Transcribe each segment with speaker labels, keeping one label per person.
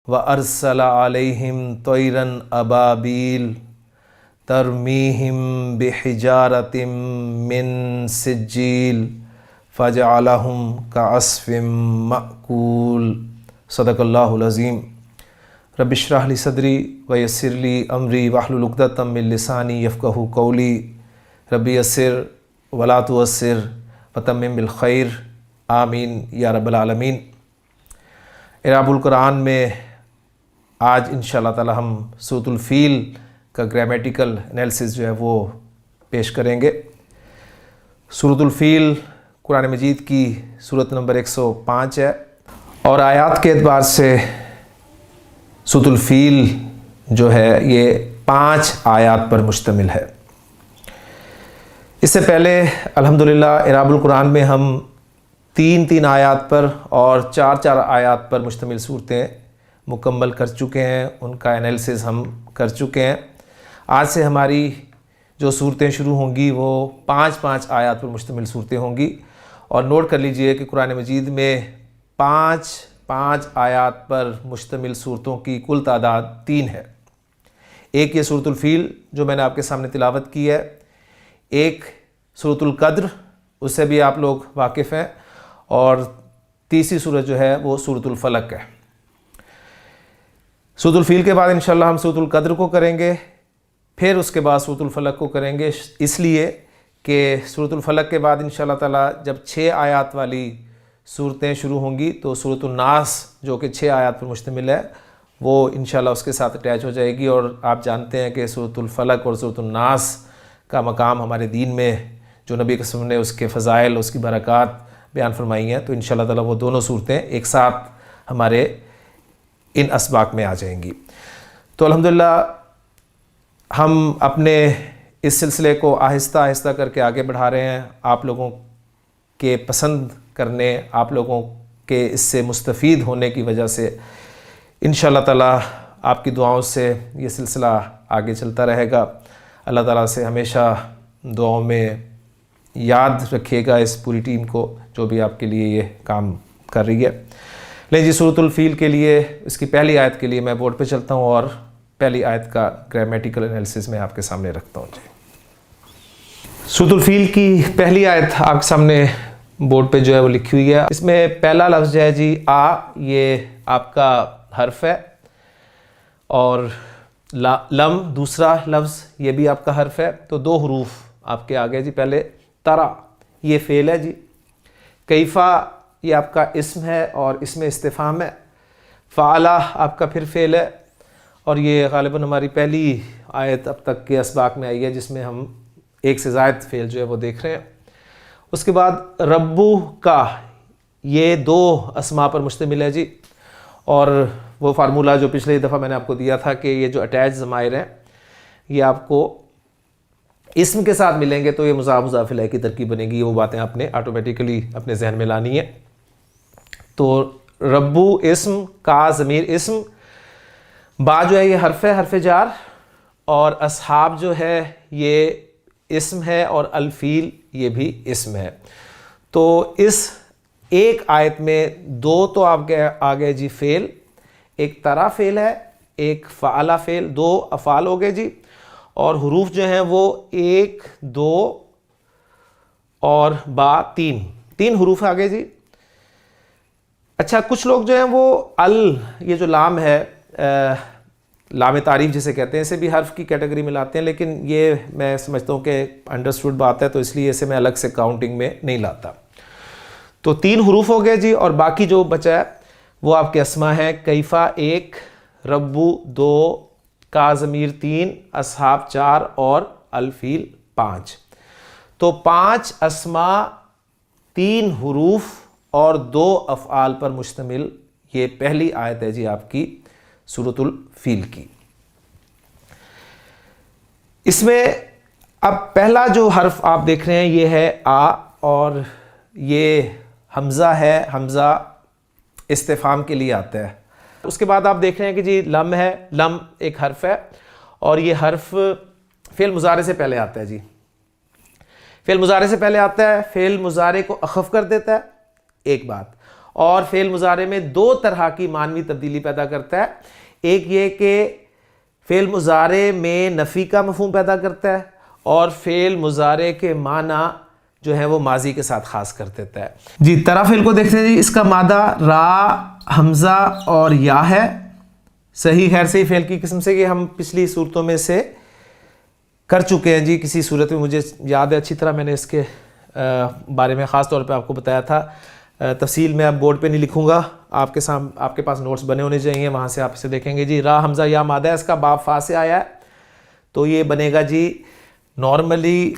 Speaker 1: وَأَرْسَلَ عَلَيْهِمْ طَيْرًا أَبَابِيلَ تَرْمِيهِمْ بِحِجَارَةٍ مِّن سِجِّيلٍ فَجَعَلَهُمْ كَعَصْفٍ مَأْكُولٍ صدق اللہ العظیم۔ رب اشرح لی صدری ویسر لی امری واحلل عقدۃ من لسانی یفقہوا قولی رب یسر ولا تعسر وتمم بالخیر آمین یا رب العالمین۔ اعراب القرآن میں آج انشاءاللہ تعالی ہم سورۃ الفیل کا گرامیٹیکل انالیسس جو ہے وہ پیش کریں گے۔ سورۃ الفیل قرآن مجید کی سورت نمبر 105 ہے اور آیات کے اعتبار سے سورۃ الفیل جو ہے یہ 5 آیات پر مشتمل ہے۔ اس سے پہلے الحمدللہ اعراب القرآن میں ہم 3 آیات پر اور 4 آیات پر مشتمل صورتیں مکمل کر چکے ہیں، ان کا انالیسس ہم کر چکے ہیں۔ آج سے ہماری جو صورتیں شروع ہوں گی وہ 5 آیات پر مشتمل صورتیں ہوں گی، اور نوٹ کر لیجئے کہ قرآن مجید میں 5 آیات پر مشتمل صورتوں کی کل تعداد 3 ہے۔ ایک یہ سورۃ الفیل جو میں نے آپ کے سامنے تلاوت کی ہے، ایک سورۃ القدر اس سے بھی آپ لوگ واقف ہیں، اور تیسری سورت جو ہے وہ سورۃ الفلق ہے۔ سورۃ الفیل کے بعد انشاءاللہ ہم سورۃ القدر کو کریں گے، پھر اس کے بعد سورۃ الفلق کو کریں گے، اس لیے کہ سورۃ الفلق کے بعد انشاءاللہ تعالی جب 6 آیات والی صورتیں شروع ہوں گی تو سورۃ الناس جو کہ 6 آیات پر مشتمل ہے وہ انشاءاللہ اس کے ساتھ اٹیچ ہو جائے گی، اور آپ جانتے ہیں کہ سورۃ الفلق اور سورۃ الناس کا مقام ہمارے دین میں جو نبی قسم نے اس کے فضائل، اس کی برکات بیان فرمائی ہیں، تو انشاءاللہ تعالی وہ دونوں صورتیں ایک ساتھ ہمارے ان اسباق میں آ جائیں گی۔ تو الحمدللہ ہم اپنے اس سلسلے کو آہستہ آہستہ کر کے آگے بڑھا رہے ہیں، آپ لوگوں کے پسند کرنے، آپ لوگوں کے اس سے مستفید ہونے کی وجہ سے انشاءاللہ تعالی آپ کی دعاؤں سے یہ سلسلہ آگے چلتا رہے گا۔ اللہ تعالیٰ سے ہمیشہ دعاؤں میں یاد رکھیے گا اس پوری ٹیم کو جو بھی آپ کے لیے یہ کام کر رہی ہے۔ لیں جی، سورۃ الفیل کے لیے اس کی پہلی آیت کے لیے میں بورڈ پہ چلتا ہوں اور پہلی آیت کا گرامیٹیکل انالیسس میں آپ کے سامنے رکھتا ہوں۔ جی، سورۃ الفیل کی پہلی آیت آپ کے سامنے بورڈ پہ جو ہے وہ لکھی ہوئی ہے۔ اس میں پہلا لفظ جو ہے جی آ، یہ آپ کا حرف ہے، اور لم دوسرا لفظ یہ بھی آپ کا حرف ہے، تو 2 حروف آپ کے آگے جی۔ پہلے ترا یہ فعل ہے جی، کیفا یہ آپ کا اسم ہے اور اس میں استفہام ہے، فعلا آپ کا پھر فعل ہے، اور یہ غالباً ہماری پہلی آیت اب تک کے اسباق میں آئی ہے جس میں ہم 1 سے زائد فعل جو ہے وہ دیکھ رہے ہیں۔ اس کے بعد ربو کا یہ 2 اسماء پر مشتمل ہے جی، اور وہ فارمولہ جو پچھلی دفعہ میں نے آپ کو دیا تھا کہ یہ جو اٹیچ ضمائر ہیں یہ آپ کو اسم کے ساتھ ملیں گے تو یہ مضاف مضاف الیہ کی ترکیب بنے گی، وہ باتیں آپ نے آٹومیٹیکلی اپنے ذہن میں لانی ہے۔ تو ربو اسم، کا ضمیر اسم، با جو ہے یہ حرف ہے، حرف جار، اور اصحاب جو ہے یہ اسم ہے، اور الفیل یہ بھی اسم ہے۔ تو اس ایک آیت میں 2 تو آپ کے آگے جی فعل، ایک ترا فعل ہے، ایک فعلا فعل، 2 افعال ہو گئے جی، اور حروف جو ہیں وہ 1 2 اور با 3 حروف آگے جی۔ اچھا، کچھ لوگ جو ہیں وہ یہ جو لام ہے، لام تعریف جسے کہتے ہیں، اسے بھی حرف کی کیٹیگری میں لاتے ہیں، لیکن یہ میں سمجھتا ہوں کہ انڈرسٹوڈ بات ہے تو اس لیے اسے میں الگ سے کاؤنٹنگ میں نہیں لاتا۔ تو 3 حروف ہو گئے جی، اور باقی جو بچا ہے وہ آپ کے اسماء ہیں، کیفا 1، ربو 2، کا ضمیر 3، اصحاب 4 اور الفیل 5۔ تو 5 اسماء، 3 حروف اور 2 افعال پر مشتمل یہ پہلی آیت ہے جی آپ کی سورۃ الفیل کی۔ اس میں اب پہلا جو حرف آپ دیکھ رہے ہیں یہ ہے آ، اور یہ حمزہ ہے، حمزہ استفہام کے لیے آتا ہے۔ اس کے بعد آپ دیکھ رہے ہیں کہ جی لم ہے، لم ایک حرف ہے، اور یہ حرف فعل مضارع سے پہلے آتا ہے جی، فعل مضارع سے پہلے آتا ہے، فعل مضارع کو اخف کر دیتا ہے، ایک بات، اور فعل مضارع میں دو طرح کی معنوی تبدیلی پیدا کرتا ہے. ایک یہ کہ فعل مضارع میں نفی کا مفہوم پیدا کرتا ہے اور فعل مضارع کے معنی جو ہے وہ ماضی کے ساتھ خاص کر دیتا ہے. جی ترا فعل کو دیکھتے ہیں جی. اس کا مادہ را، حمزہ اور یا ہے. صحیح خیر صحیح فعل کی قسم سے کہ ہم پچھلی صورتوں میں سے کر چکے ہیں جی. کسی صورت میں مجھے یاد ہے اچھی طرح میں نے اس کے بارے میں خاص طور پہ آپ کو بتایا تھا. تفصیل میں اب بورڈ پہ نہیں لکھوں گا, آپ کے پاس نوٹس بنے ہونے چاہیے, وہاں سے آپ اسے دیکھیں گے جی. را حمزہ یا مادہ, اس کا باب فا سے آیا ہے تو یہ بنے گا جی نارملی,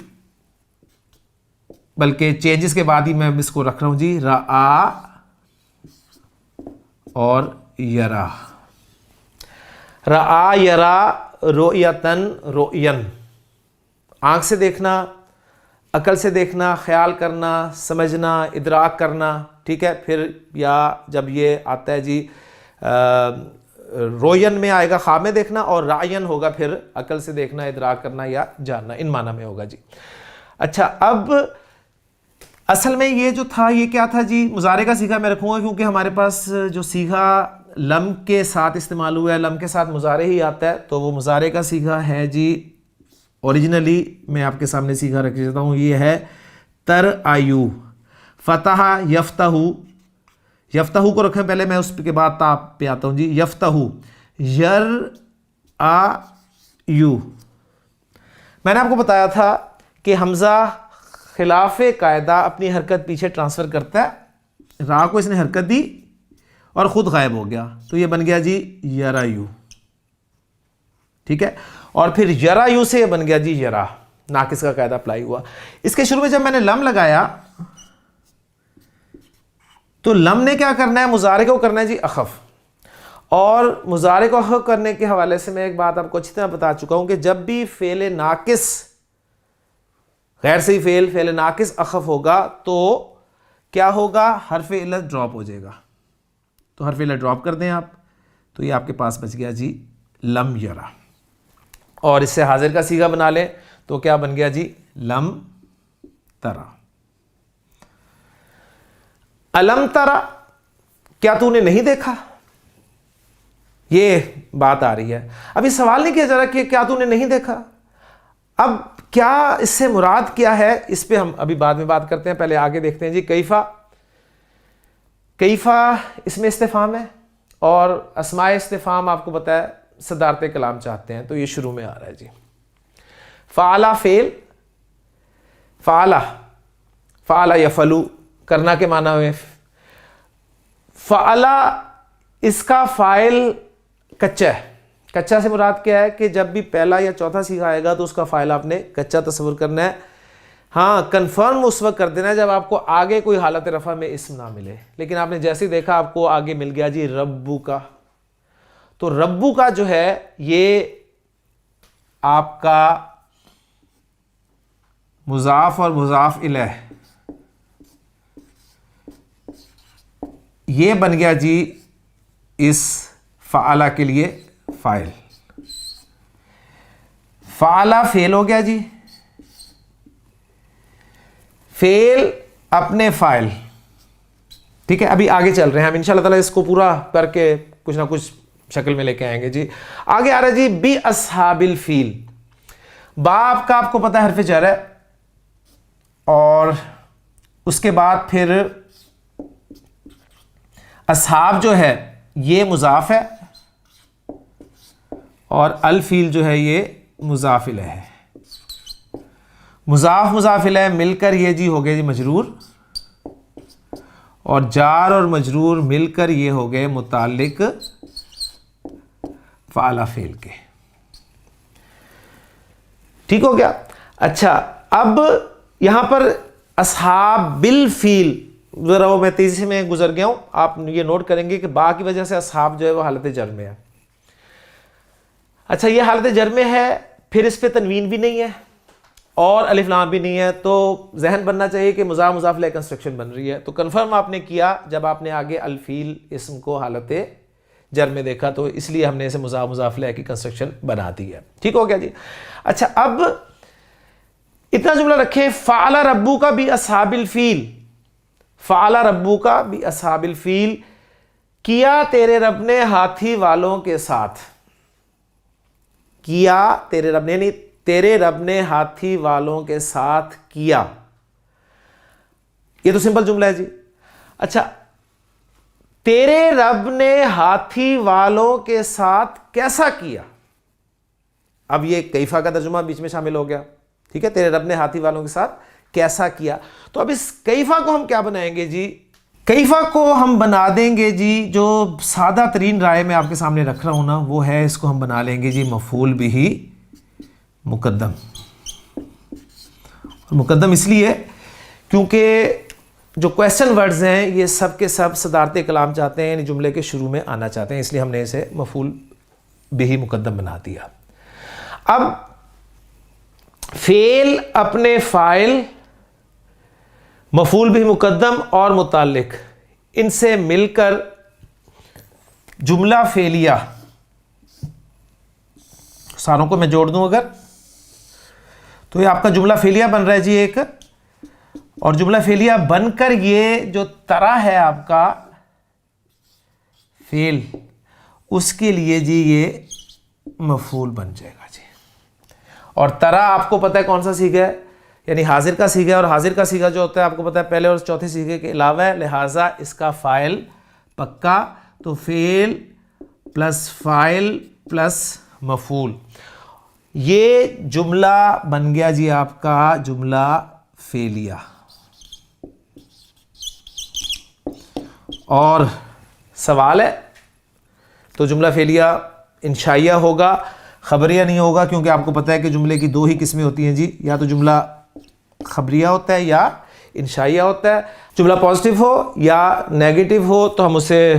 Speaker 1: بلکہ چینجز کے بعد ہی میں اس کو رکھ رہا ہوں جی, رآ اور یرا. رآ یرا رؤیتن رؤین, آنکھ سے دیکھنا, عقل سے دیکھنا, خیال کرنا, سمجھنا, ادراک کرنا, ٹھیک ہے. پھر یا جب یہ آتا ہے جی روین میں آئے گا, خواب میں دیکھنا, اور رائن ہوگا پھر عقل سے دیکھنا, ادراک کرنا یا جاننا, ان معنی میں ہوگا جی. اچھا اب اصل میں یہ جو تھا یہ کیا تھا جی, مضارع کا صیغہ میں رکھوں گا کیونکہ ہمارے پاس جو صیغہ لم کے ساتھ استعمال ہوا ہے, لم کے ساتھ مضارع ہی آتا ہے, تو وہ مضارع کا صیغہ ہے جی اوریجنلی میں آپ کے سامنے صیغہ رکھ دیتا ہوں, یہ ہے ترعیو. فتح یفتح, یفتح کو رکھیں پہلے, میں اس کے بعد تا پہ آتا ہوں جی. یفتح یرعیو. میں نے آپ کو بتایا تھا کہ حمزہ خلاف قاعدہ اپنی حرکت پیچھے ٹرانسفر کرتا ہے, را کو اس نے حرکت دی اور خود غائب ہو گیا, تو یہ بن گیا جی یرایو, ٹھیک ہے. اور پھر یرایو سے یہ بن گیا جی یرا, ناقص کا قاعدہ اپلائی ہوا. اس کے شروع میں جب میں نے لم لگایا تو لم نے کیا کرنا ہے, مضارع کو کرنا ہے جی اخف. اور مضارع کو اخف کرنے کے حوالے سے میں ایک بات آپ کو اچھی طرح بتا چکا ہوں کہ جب بھی فعل ناقص, غیر صحیح فعل ناقص اخف ہوگا تو کیا ہوگا, حرف علت ڈراپ ہو جائے گا. تو حرف علت ڈراپ کر دیں آپ, تو یہ آپ کے پاس بچ گیا جی لم یرا. اور اس سے حاضر کا صیغہ بنا لیں تو کیا بن گیا جی لم ترا. الم ترا, کیا تو نے نہیں دیکھا, یہ بات آ رہی ہے. ابھی سوال نہیں کیا جا رہا کہ کیا تو نے نہیں دیکھا. اب کیا اس سے مراد کیا ہے, اس پہ ہم ابھی بعد میں بات کرتے ہیں, پہلے آگے دیکھتے ہیں جی. کیفا, کیفا اس میں استفہام ہے, اور اسماء استفہام آپ کو پتہ ہے صدارت کلام چاہتے ہیں, تو یہ شروع میں آ رہا ہے جی. فعلا فعل, فعلا, فعلا یفعلو کرنا کے معنی ہوئے. فعلا اس کا فاعل کچا ہے. کچا سے مراد کیا ہے کہ جب بھی پہلا یا چوتھا صیغہ آئے گا تو اس کا فاعل آپ نے کچا تصور کرنا ہے. ہاں کنفرم اس وقت کر دینا ہے جب آپ کو آگے کوئی حالت رفع میں اسم نہ ملے. لیکن آپ نے جیسے دیکھا آپ کو آگے مل گیا جی ربو کا, تو ربو کا جو ہے یہ آپ کا مضاف اور مضاف الیہ, یہ بن گیا جی اس فعلا کے لیے فاعل. فعلا فعل ہو گیا جی, فعل اپنے فاعل, ٹھیک ہے. ابھی آگے چل رہے ہیں ہم انشاءاللہ تعالی, اس کو پورا کر کے کچھ نہ کچھ شکل میں لے کے آئیں گے جی. آگے آ رہا ہے جی بی اصحاب الفیل. باب کا آپ کو پتہ ہے حرف جر ہے, اور اس کے بعد پھر اصحاب جو ہے یہ مضاف ہے, اور الفیل جو ہے یہ مضاف الیہ ہے. مضاف مضاف الیہ مل کر یہ جی ہو گئے جی مجرور, اور جار اور مجرور مل کر یہ ہو گئے متعلق فعلا فعل کے. ٹھیک ہو گیا. اچھا اب یہاں پر اصحاب بالفیل, ذرا وہ میں تیزی سے میں گزر گیا ہوں, آپ یہ نوٹ کریں گے کہ با کی وجہ سے اصحاب جو ہے وہ حالت جر میں ہے. اچھا یہ حالت جر میں ہے, پھر اس پہ تنوین بھی نہیں ہے اور الف لام بھی نہیں ہے, تو ذہن بننا چاہیے کہ مضاف مضاف الیہ کنسٹرکشن بن رہی ہے. تو کنفرم آپ نے کیا جب آپ نے آگے الفیل اسم کو حالت جر میں دیکھا, تو اس لیے ہم نے اسے مضاف مضاف الیہ کی کنسٹرکشن بنا دی ہے. ٹھیک ہو گیا جی. اچھا اب اتنا جملہ رکھیں, فعل ربو کا بھی اصحاب الفیل. فعل ربک باصحاب الفیل، کیا تیرے رب نے ہاتھی والوں کے ساتھ، کیا تیرے رب نے، نہیں تیرے رب نے ہاتھی والوں کے ساتھ کیا. یہ تو سمپل جملہ ہے جی. اچھا، تیرے رب نے ہاتھی والوں کے ساتھ کیسا کیا؟ اب یہ کیفا کا ترجمہ بیچ میں شامل ہو گیا. ٹھیک ہے، تیرے رب نے ہاتھی والوں کے ساتھ کیسا کیا. تو اب اس کیفا کو ہم کیا بنائیں گے جی؟ کیفا کو ہم بنا دیں گے جی، جو سادہ ترین رائے میں آپ کے سامنے رکھ رہا ہوں نا، وہ ہے اس کو ہم بنا لیں گے جی مفعول بہ مقدم. مقدم اس لیے کیونکہ جو کویسچن ورڈز ہیں یہ سب کے سب صدارت کلام چاہتے ہیں، یعنی جملے کے شروع میں آنا چاہتے ہیں، اس لیے ہم نے اسے مفعول بہ مقدم بنا دیا. اب فعل اپنے فاعل، مفعول بہ مقدم اور متعلق، ان سے مل کر جملہ فعلیہ، ساروں کو میں جوڑ دوں اگر، تو یہ آپ کا جملہ فعلیہ بن رہا ہے جی ایک. اور جملہ فعلیہ بن کر یہ جو ترا ہے آپ کا فعل، اس کے لیے جی یہ مفعول بن جائے گا جی. اور ترا آپ کو پتہ ہے کون سا سیغہ ہے، یعنی حاضر کا سیغہ ہے، اور حاضر کا سیغہ جو ہوتا ہے آپ کو پتہ ہے پہلے اور چوتھے سیغے کے علاوہ ہے، لہٰذا اس کا فاعل پکا. تو فعل پلس فاعل پلس مفعول، یہ جملہ بن گیا جی آپ کا جملہ فعلیہ. اور سوال ہے تو جملہ فعلیہ انشائیہ ہوگا، خبریہ نہیں ہوگا، کیونکہ آپ کو پتہ ہے کہ جملے کی دو ہی قسمیں ہوتی ہیں جی، یا تو جملہ خبریہ ہوتا ہے یا انشائیہ ہوتا ہے. جملہ پازیٹیو ہو یا نیگیٹو ہو تو ہم اسے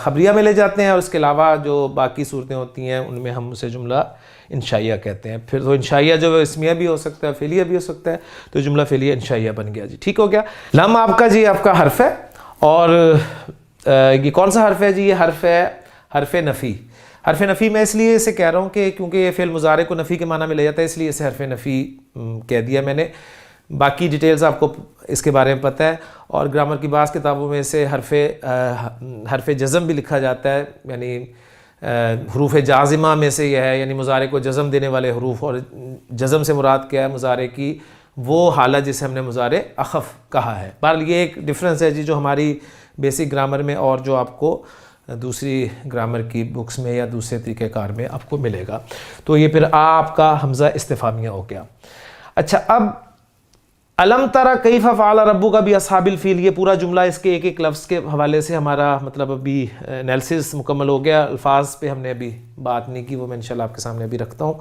Speaker 1: خبریہ میں لے جاتے ہیں، اور اس کے علاوہ جو باقی صورتیں ہوتی ہیں ان میں ہم اسے جملہ انشائیہ کہتے ہیں. پھر تو انشائیہ جو ہے اسمیہ بھی ہو سکتا ہے، فعلیہ بھی ہو سکتا ہے، تو جملہ فعلیہ انشائیہ بن گیا جی. ٹھیک ہو گیا. لم آپ کا جی آپ کا حرف ہے، اور یہ کون سا حرف ہے جی؟ یہ حرف ہے حرف نفی. حرف نفی میں اس لیے اسے کہہ رہا ہوں کہ کیونکہ یہ فعل مضارع کو نفی کے معنی میں لے جاتا ہے، اس لیے اسے حرف نفی کہہ دیا میں نے. باقی ڈیٹیلز آپ کو اس کے بارے میں پتہ ہے، اور گرامر کی بعض کتابوں میں اسے حرف جزم بھی لکھا جاتا ہے، یعنی حروف جازمہ میں سے یہ ہے، یعنی مضارع کو جزم دینے والے حروف. اور جزم سے مراد کیا ہے؟ مضارع کی وہ حالت جسے ہم نے مضارع اخف کہا ہے. بہرحال یہ ایک ڈفرینس ہے جی جو ہماری بیسک گرامر میں اور جو آپ کو دوسری گرامر کی بکس میں یا دوسرے طریقہ کار میں آپ کو ملے گا. تو یہ پھر آپ کا حمزہ استفہامیہ ہو گیا. اچھا، اب الم ترى کیف فعل ربک باصحاب الفیل، یہ پورا جملہ اس کے ایک ایک لفظ کے حوالے سے ہمارا مطلب ابھی انالیسس مکمل ہو گیا. الفاظ پہ ہم نے ابھی بات نہیں کی، وہ میں انشاءاللہ آپ کے سامنے ابھی رکھتا ہوں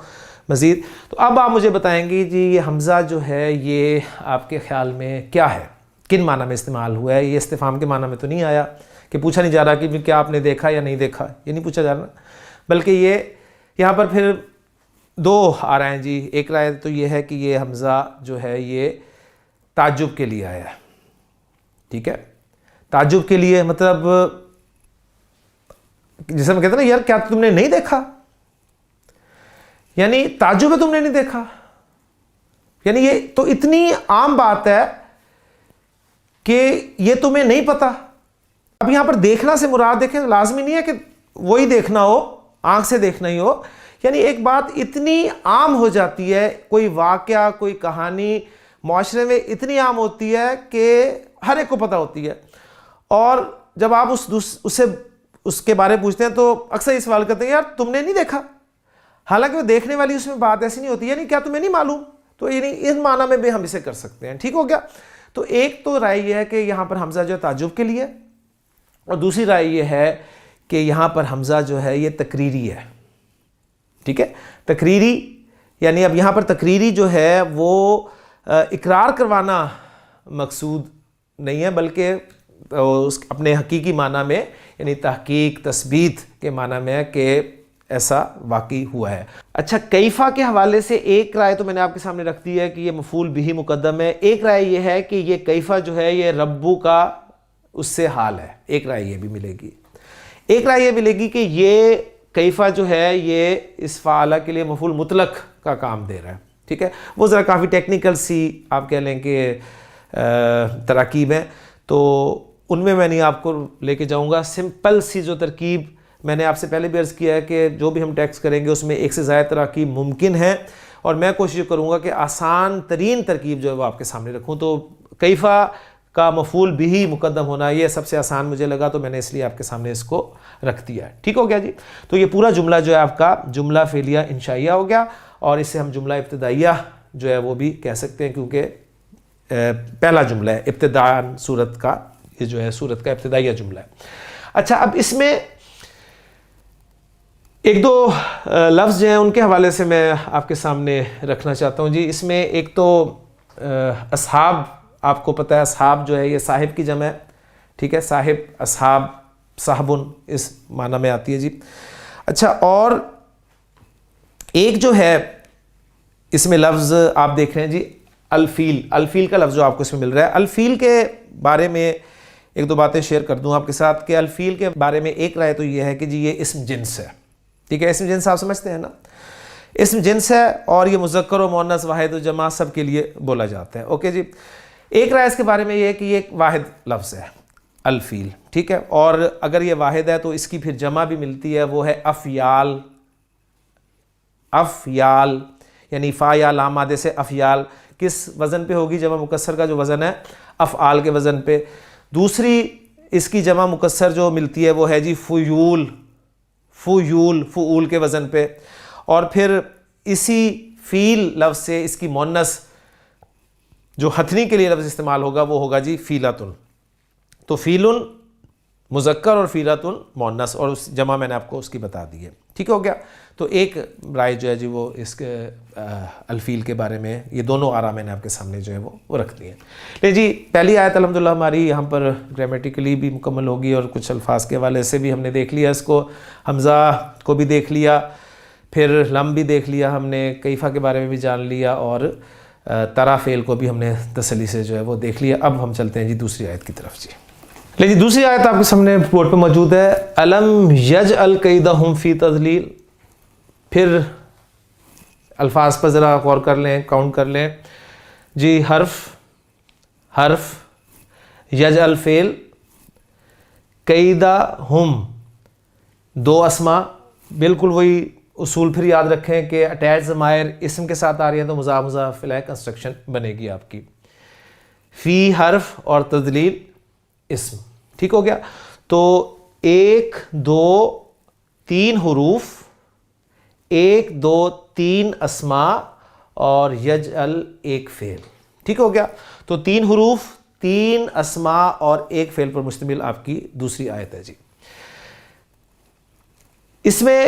Speaker 1: مزید. تو اب آپ مجھے بتائیں گے جی یہ حمزہ جو ہے یہ آپ کے خیال میں کیا ہے، کن معنی میں استعمال ہوا ہے؟ یہ استفہام کے معنی میں تو نہیں آیا کہ پوچھا نہیں جا رہا کہ کیا آپ نے دیکھا یا نہیں دیکھا، یہ نہیں پوچھا جا رہا، بلکہ یہ یہاں پر پھر دو آ رہے ہیں جی. ایک رائے تو یہ ہے کہ یہ حمزہ جو ہے یہ تعجب کے لیے آیا ہے. ٹھیک ہے، تعجب کے لیے، مطلب جیسے ہم کہتے ہیں نا یار کیا تم نے نہیں دیکھا، یعنی تعجب ہے تم نے نہیں دیکھا، یعنی یہ تو اتنی عام بات ہے کہ یہ تمہیں نہیں پتا. اب یہاں پر دیکھنا سے مراد دیکھیں لازمی نہیں ہے کہ وہی دیکھنا ہو، آنکھ سے دیکھنا ہی ہو، یعنی ایک بات اتنی عام ہو جاتی ہے، کوئی واقعہ کوئی کہانی معاشرے میں اتنی عام ہوتی ہے کہ ہر ایک کو پتہ ہوتی ہے، اور جب آپ اس کے بارے پوچھتے ہیں تو اکثر یہ سوال کرتے ہیں یار تم نے نہیں دیکھا، حالانکہ وہ دیکھنے والی اس میں بات ایسی نہیں ہوتی، یعنی کیا تمہیں نہیں معلوم. تو یعنی اس معنی میں بھی ہم اسے کر سکتے ہیں. ٹھیک ہو گیا. تو ایک تو رائے یہ ہے کہ یہاں پر حمزہ جو ہے تعجب کے لیے، اور دوسری رائے یہ ہے کہ یہاں پر حمزہ جو ہے یہ تقریری ہے. ٹھیک ہے، تقریری، یعنی اب یہاں پر تقریری جو ہے وہ اقرار کروانا مقصود نہیں ہے، بلکہ اس اپنے حقیقی معنی میں یعنی تحقیق تثبیت کے معنی میں ہے کہ ایسا واقعی ہوا ہے. اچھا، کیفا کے حوالے سے ایک رائے تو میں نے آپ کے سامنے رکھ دی ہے کہ یہ مفعول بہ مقدم ہے. ایک رائے یہ ہے کہ یہ کیفا جو ہے یہ ربو کا اس سے حال ہے. ایک رائے یہ بھی ملے گی. ایک رائے یہ ملے گی کہ یہ کیفا جو ہے یہ اس فعالہ کے لیے مفعول مطلق کا کام دے رہا ہے. ٹھیک ہے، وہ ذرا کافی ٹیکنیکل سی آپ کہہ لیں کہ تراکیب ہیں، تو ان میں نہیں آپ کو لے کے جاؤں گا. سمپل سی جو ترکیب میں نے آپ سے پہلے بھی عرض کیا ہے کہ جو بھی ہم ٹیکسٹ کریں گے اس میں ایک سے زائد تراکیب ممکن ہے، اور میں کوشش کروں گا کہ آسان ترین ترکیب جو ہے وہ آپ کے سامنے رکھوں. تو کیفا کا مفعول بھی مقدم ہونا یہ سب سے آسان مجھے لگا، تو میں نے اس لیے آپ کے سامنے اس کو رکھ دیا ہے. ٹھیک ہو گیا جی. تو یہ پورا جملہ جو ہے آپ کا جملہ فعلیہ انشائیہ ہو گیا، اور اسے ہم جملہ ابتدائیہ جو ہے وہ بھی کہہ سکتے ہیں، کیونکہ پہلا جملہ ہے ابتداءً صورت کا، یہ جو ہے صورت کا ابتدائیہ جملہ ہے. اچھا، اب اس میں ایک دو لفظ جو ہیں ان کے حوالے سے میں آپ کے سامنے رکھنا چاہتا ہوں جی. اس میں ایک تو اصحاب، آپ کو پتہ ہے اصحاب جو ہے یہ صاحب کی جمع ہے. ٹھیک ہے، صاحب، اصحاب، صاحبن اس معنی میں آتی ہے جی. اچھا، اور ایک جو ہے اس میں لفظ آپ دیکھ رہے ہیں جی الفیل. الفیل کا لفظ جو آپ کو اس میں مل رہا ہے، الفیل کے بارے میں ایک دو باتیں شیئر کر دوں آپ کے ساتھ کہ الفیل کے بارے میں ایک رائے تو یہ ہے کہ جی یہ اسم جنس ہے. ٹھیک ہے، اسم جنس آپ سمجھتے ہیں نا، اسم جنس ہے، اور یہ مذکر و مؤنث، واحد و جمع سب کے لیے بولا جاتا ہے. اوکے جی. ایک رائے اس کے بارے میں یہ ہے کہ یہ ایک واحد لفظ ہے الفیل. ٹھیک ہے، اور اگر یہ واحد ہے تو اس کی پھر جمع بھی ملتی ہے، وہ ہے افیال. افیال یعنی فا یا لام مادے سے افیال. کس وزن پہ ہوگی؟ جمع مکسر کا جو وزن ہے افعال کے وزن پہ. دوسری اس کی جمع مکسر جو ملتی ہے وہ ہے جی فیول. فیول، فعول کے وزن پہ. اور پھر اسی فیل لفظ سے اس کی مؤنث جو ہتھنی کے لیے لفظ استعمال ہوگا وہ ہوگا جی فیلتن. تو فیلن مذکر اور فیلتن مؤنث، اور اس جمع میں نے آپ کو اس کی بتا دی ہے. ٹھیک ہو گیا. تو ایک رائے جو ہے جی وہ اس کے الفیل کے بارے میں، یہ دونوں آراء میں نے آپ کے سامنے جو ہے وہ رکھ دی ہیں. لے جی، پہلی آیت الحمدللہ ہماری یہاں پر گرامیٹیکلی بھی مکمل ہوگی، اور کچھ الفاظ کے حوالے سے بھی ہم نے دیکھ لیا. اس کو حمزہ کو بھی دیکھ لیا، پھر لم بھی دیکھ لیا ہم نے، کیفا کے بارے میں بھی جان لیا، اور ترا فعل کو بھی ہم نے تسلی سے جو ہے وہ دیکھ لیا. اب ہم چلتے ہیں جی دوسری آیت کی طرف. جی لے جی، دوسری آیت آپ کے سامنے بورڈ پہ موجود ہے. الم یجعل کیدہم فی تضلیل. پھر الفاظ پر ذرا غور کر لیں، کاؤنٹ کر لیں جی. حرف یجعل فعل، کیدہم دو اسما. بالکل وہی اصول پھر یاد رکھیں کہ اٹیچ ضمائر اسم کے ساتھ آ رہی ہیں تو مضاف مضاف الیہ کنسٹرکشن بنے گی آپ کی. فی حرف اور تضلیل اسم. ٹھیک ہو گیا. تو 1 2 3 حروف، 1 2 3 اسما، اور یجعل ایک فعل. ٹھیک ہو گیا. تو 3 حروف، 3 اسما اور ایک فعل پر مشتمل آپ کی دوسری آیت ہے جی. اس میں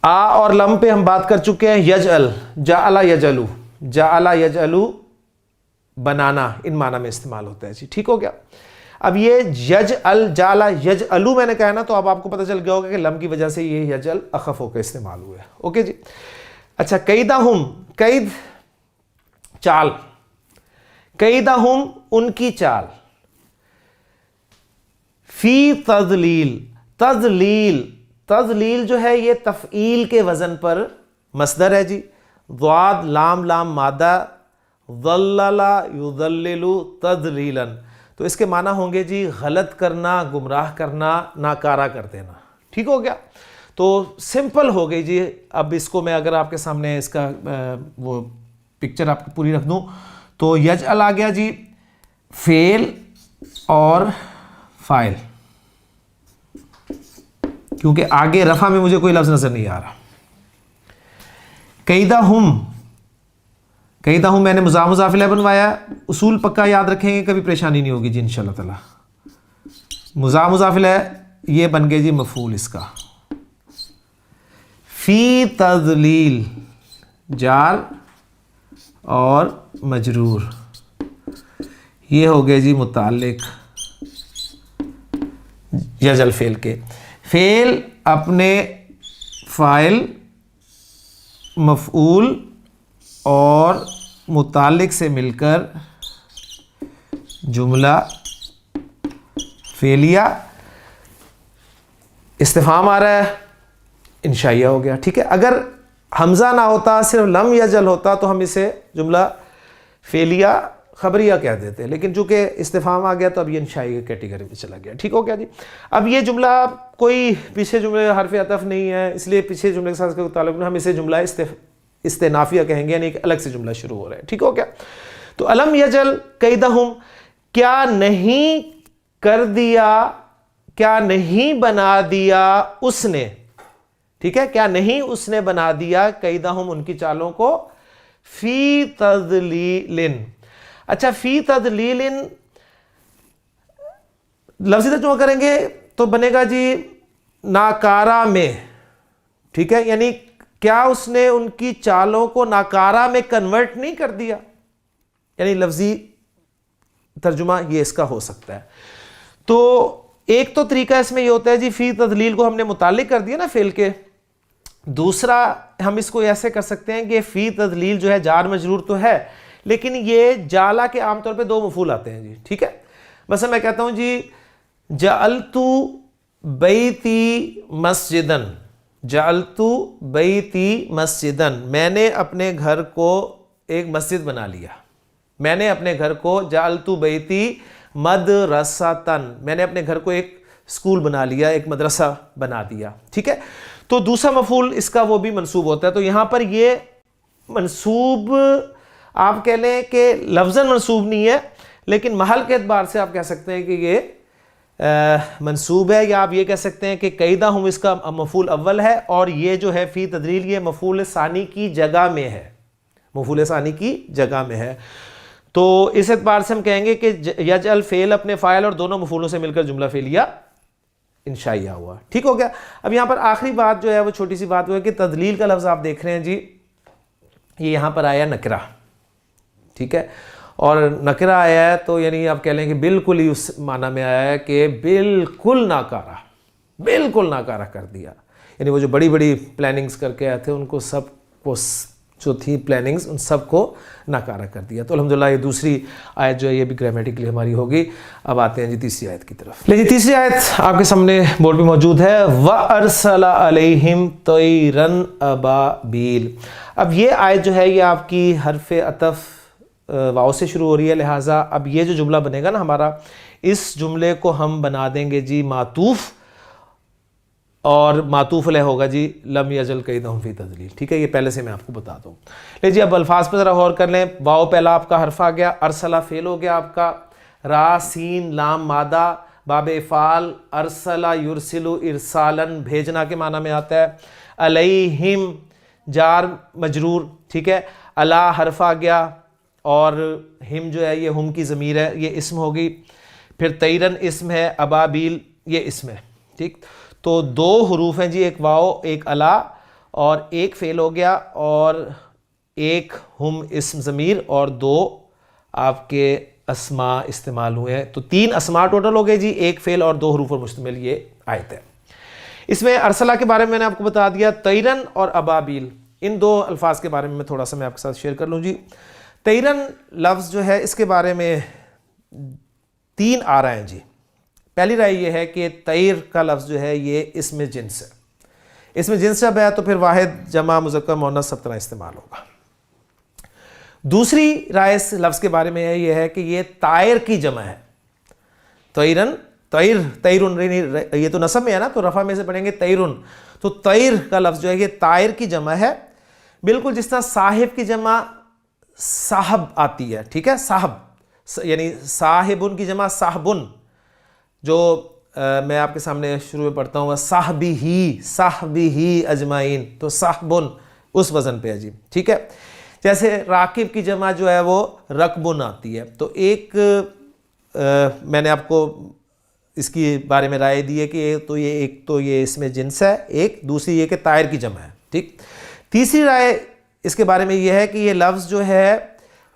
Speaker 1: آ اور لم پہ ہم بات کر چکے ہیں. یجعل، جعل یجعلو، جعل یجعلو بنانا، ان معنی میں استعمال ہوتا ہے جی. ٹھیک ہو گیا. اب یہ یجعل، جعل یجعلو میں نے کہا نا، تو اب آپ کو پتہ چل گیا ہوگا کہ لم کی وجہ سے یہ یجعل اخف ہو کے استعمال ہوا ہے. اوکے جی. اچھا، کیدہم، قید چال، کیدہم ان کی چال. فی تضلیل، تضلیل، تضلیل جو ہے یہ تفعیل کے وزن پر مصدر ہے جی. ضاد لام لام مادہ، ضلل یضلل تضلیلا. تو اس کے معنی ہوں گے جی غلط کرنا، گمراہ کرنا، ناکارہ کر دینا. ٹھیک ہو گیا. تو سمپل ہو گئی جی. اب اس کو میں اگر آپ کے سامنے اس کا وہ پکچر آپ کو پوری رکھ دوں تو یجعل آ گیا جی فعل اور فاعل، کیونکہ آگے رفع میں مجھے کوئی لفظ نظر نہیں آ رہا. کیدہم، کیدہم میں نے مضاف مضاف الیہ بنوایا. اصول پکا یاد رکھیں گے، کبھی پریشانی نہیں ہوگی جی انشاءاللہ تعالی. مضاف مضاف الیہ یہ بن گئے جی مفعول اس کا. فی تضلیل جار اور مجرور، یہ ہو گئے جی متعلق یجعل فعل کے. فعل اپنے فاعل، مفعول اور متعلق سے مل کر جملہ فعلیہ. استفہام آ رہا ہے، انشائیہ ہو گیا. ٹھیک ہے. اگر حمزہ نہ ہوتا، صرف لم یجعل ہوتا تو ہم اسے جملہ فعلیہ خبریہ کہہ دیتے ہیں، لیکن چونکہ استفہام آ گیا تو اب یہ انشائی کی کیٹیگری میں چلا گیا. ٹھیک ہو گیا جی. اب یہ جملہ کوئی پیچھے جملے حرف عطف نہیں ہے، اس لیے پیچھے جملے کے ساتھ کوئی تعلق نہیں، ہم اسے جملہ استنافیہ کہیں گے، یعنی ایک الگ سے جملہ شروع ہو رہا ہے. ٹھیک ہو گیا. تو الم یجل کیدہم، کیا نہیں کر دیا، کیا نہیں بنا دیا اس نے، ٹھیک ہے، کیا نہیں اس نے بنا دیا کیدہم ان کی چالوں کو، فی تضلیل. اچھا فی تضلیل لفظی ترجمہ کریں گے تو بنے گا جی ناکارہ میں. ٹھیک ہے، یعنی کیا اس نے ان کی چالوں کو ناکارہ میں کنورٹ نہیں کر دیا، یعنی لفظی ترجمہ یہ اس کا ہو سکتا ہے. تو ایک تو طریقہ اس میں یہ ہوتا ہے جی فی تضلیل کو ہم نے متعلق کر دیا نا فعل کے. دوسرا ہم اس کو ایسے کر سکتے ہیں کہ فی تضلیل جو ہے جار مجرور تو ہے، لیکن یہ جالا کے عام طور پہ دو مفعول آتے ہیں جی. ٹھیک ہے، مثلا میں کہتا ہوں جی جعلت بیتی مسجدن، جعلت بیتی مسجدن، میں نے اپنے گھر کو ایک مسجد بنا لیا. میں نے اپنے گھر کو جعلت بیتی مدرسۃن، میں نے اپنے گھر کو ایک اسکول بنا لیا، ایک مدرسہ بنا دیا. ٹھیک ہے، تو دوسرا مفعول اس کا وہ بھی منصوب ہوتا ہے. تو یہاں پر یہ منصوب آپ کہہ لیں کہ لفظاً منصوب نہیں ہے، لیکن محل کے اعتبار سے آپ کہہ سکتے ہیں کہ یہ منصوب ہے، یا آپ یہ کہہ سکتے ہیں کہ قیدہم اس کا مفعول اول ہے، اور یہ جو ہے فی تضلیل یہ مفعول ثانی کی جگہ میں ہے، مفعول ثانی کی جگہ میں ہے. تو اس اعتبار سے ہم کہیں گے کہ یجعل فعل اپنے فاعل اور دونوں مفعولوں سے مل کر جملہ فعلیہ انشائیہ ہوا. ٹھیک ہو گیا. اب یہاں پر آخری بات جو ہے وہ چھوٹی سی بات وہ ہے کہ تضلیل کا لفظ آپ دیکھ رہے ہیں جی، یہ یہاں پر آیا نکرہ. ٹھیک ہے، اور نکرہ آیا ہے تو یعنی آپ کہہ لیں کہ بالکل ہی اس معنی میں آیا ہے کہ بالکل ناکارہ، بالکل ناکارہ کر دیا. یعنی وہ جو بڑی بڑی پلاننگز کر کے آئے تھے ان کو سب کو جو تھی پلاننگز ان سب کو ناکارہ کر دیا. تو الحمدللہ یہ دوسری آیت جو ہے یہ بھی گرامیٹیکلی ہماری ہوگی. اب آتے ہیں جی تیسری آیت کی طرف. جی تیسری آیت آپ کے سامنے بورڈ پہ موجود ہے، وَأَرْسَلَ عَلَيْهِمْ طَيْرًا أَبَابِيلَ. اب یہ آیت جو ہے یہ آپ کی حرف عطف واو سے شروع ہو رہی ہے، لہٰذا اب یہ جو جملہ بنے گا نا ہمارا، اس جملے کو ہم بنا دیں گے جی معطوف، اور معطوف علیہ ہوگا جی لم یجل کیدہم فی تضلیل. ٹھیک ہے، یہ پہلے سے میں آپ کو بتا دوں. لے جی اب الفاظ پہ ذرا غور کر لیں. واو پہلا آپ کا حرف آ گیا، ارسلہ فعل ہو گیا آپ کا، را سین لام مادہ، باب افعال ارسلہ یرسلو ارسالن بھیجنا کے معنی میں آتا ہے. علیہم جار مجرور. ٹھیک ہے، علا حرف آ گیا، اور ہم جو ہے یہ ہم کی ضمیر ہے، یہ اسم ہوگی. پھر طیرن اسم ہے، ابابیل یہ اسم ہے. ٹھیک، تو دو حروف ہیں جی، ایک واو ایک علا، اور ایک فعل ہو گیا، اور ایک ہم اسم ضمیر، اور دو آپ کے اسماء استعمال ہوئے ہیں. تو تین اسماء ٹوٹل ہو گئے جی، ایک فعل اور دو حروف پر مشتمل یہ آیت ہے. اس میں ارسلہ کے بارے میں نے آپ کو بتا دیا، طیرن اور ابابیل ان دو الفاظ کے بارے میں تھوڑا سا میں آپ کے ساتھ شیئر کر لوں جی. طیرن لفظ جو ہے اس کے بارے میں تین آ رہے ہیں جی. پہلی رائے یہ ہے کہ طیر کا لفظ جو ہے یہ اسم جنس ہے. اسم جنس جب ہے تو پھر واحد جمع مذکر مؤنث سب طرح استعمال ہوگا. دوسری رائے اس لفظ کے بارے میں یہ ہے کہ یہ طائر کی جمع ہے. طیرن طیر طیرن، یہ تو نصب میں ہے نا، تو رفع میں سے پڑھیں گے طیرن. تو طیر کا لفظ جو ہے یہ طائر کی جمع ہے، بالکل جس طرح صاحب کی جمع صاحب آتی ہے. ٹھیک ہے، صاحب یعنی صاحبن کی جمع صاحبن، جو میں آپ کے سامنے شروع میں پڑھتا ہوں صاحبی ہی اجمعین، تو صاحبن اس وزن پہ ہے جی. ٹھیک ہے، جیسے راکب کی جمع جو ہے وہ رکبن آتی ہے. تو ایک میں نے آپ کو اس کی بارے میں رائے دی ہے کہ ایک تو یہ اس میں جنس ہے، ایک دوسری یہ کہ طائر کی جمع ہے. ٹھیک، تیسری رائے اس کے بارے میں یہ ہے کہ یہ لفظ جو ہے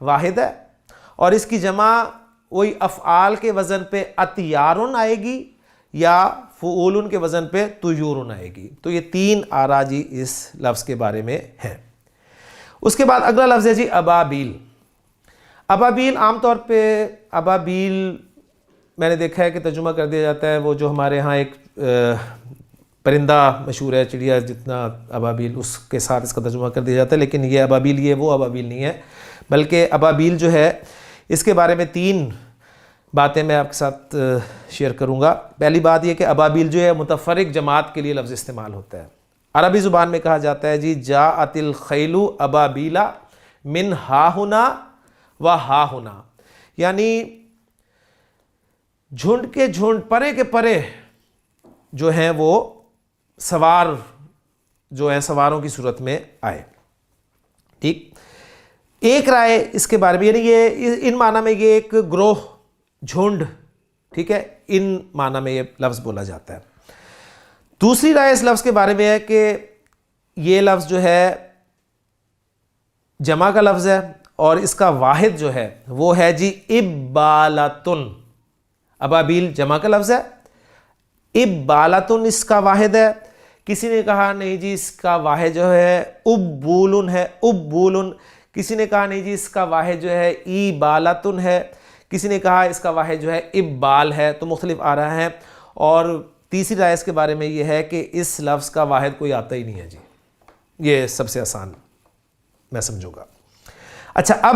Speaker 1: واحد ہے، اور اس کی جمع وہی افعال کے وزن پہ اطیارن آئے گی یا فعولن کے وزن پہ طیورن آئے گی. تو یہ تین آرا جی اس لفظ کے بارے میں ہیں. اس کے بعد اگلا لفظ ہے جی ابابیل. ابابیل عام طور پہ ابابیل میں نے دیکھا ہے کہ ترجمہ کر دیا جاتا ہے وہ جو ہمارے ہاں ایک پرندہ مشہور ہے، چڑیا جتنا ابابیل، اس کے ساتھ اس کا ترجمہ کر دیا جاتا ہے. لیکن یہ ابابیل یہ وہ ابابیل نہیں ہے بلکہ ابابیل جو ہے اس کے بارے میں 3 باتیں میں آپ کے ساتھ شیئر کروں گا. پہلی بات یہ کہ ابابیل جو ہے متفرق جماعت کے لیے لفظ استعمال ہوتا ہے. عربی زبان میں کہا جاتا ہے جی جاءت الخیل ابابیلا من ہا ہنا و ہا ہنا، یعنی جھنڈ کے جھنڈ، پرے کے پرے جو ہیں وہ سوار جو ہیں سواروں کی صورت میں آئے. ٹھیک، ایک رائے اس کے بارے میں، یعنی یہ ان معنی میں یہ ایک گروہ، جھنڈ، ٹھیک ہے، ان معنی میں یہ لفظ بولا جاتا ہے. دوسری رائے اس لفظ کے بارے میں ہے کہ یہ لفظ جو ہے جمع کا لفظ ہے اور اس کا واحد جو ہے وہ ہے جی ابالتن. ابابیل جمع کا لفظ ہے، ابالتن اس کا واحد ہے. کسی نے کہا نہیں جی اس کا واحد جو ہے ابولن ہے، ابولن. کسی نے کہا نہیں جی اس کا واحد جو ہے ایبالتن ہے. کسی نے کہا اس کا واحد جو ہے ابال ہے. تو مختلف آ رہا ہے. اور تیسری رائے اس کے بارے میں یہ ہے کہ اس لفظ کا واحد کوئی آتا ہی نہیں ہے جی. یہ سب سے آسان میں سمجھوں گا. اچھا، اب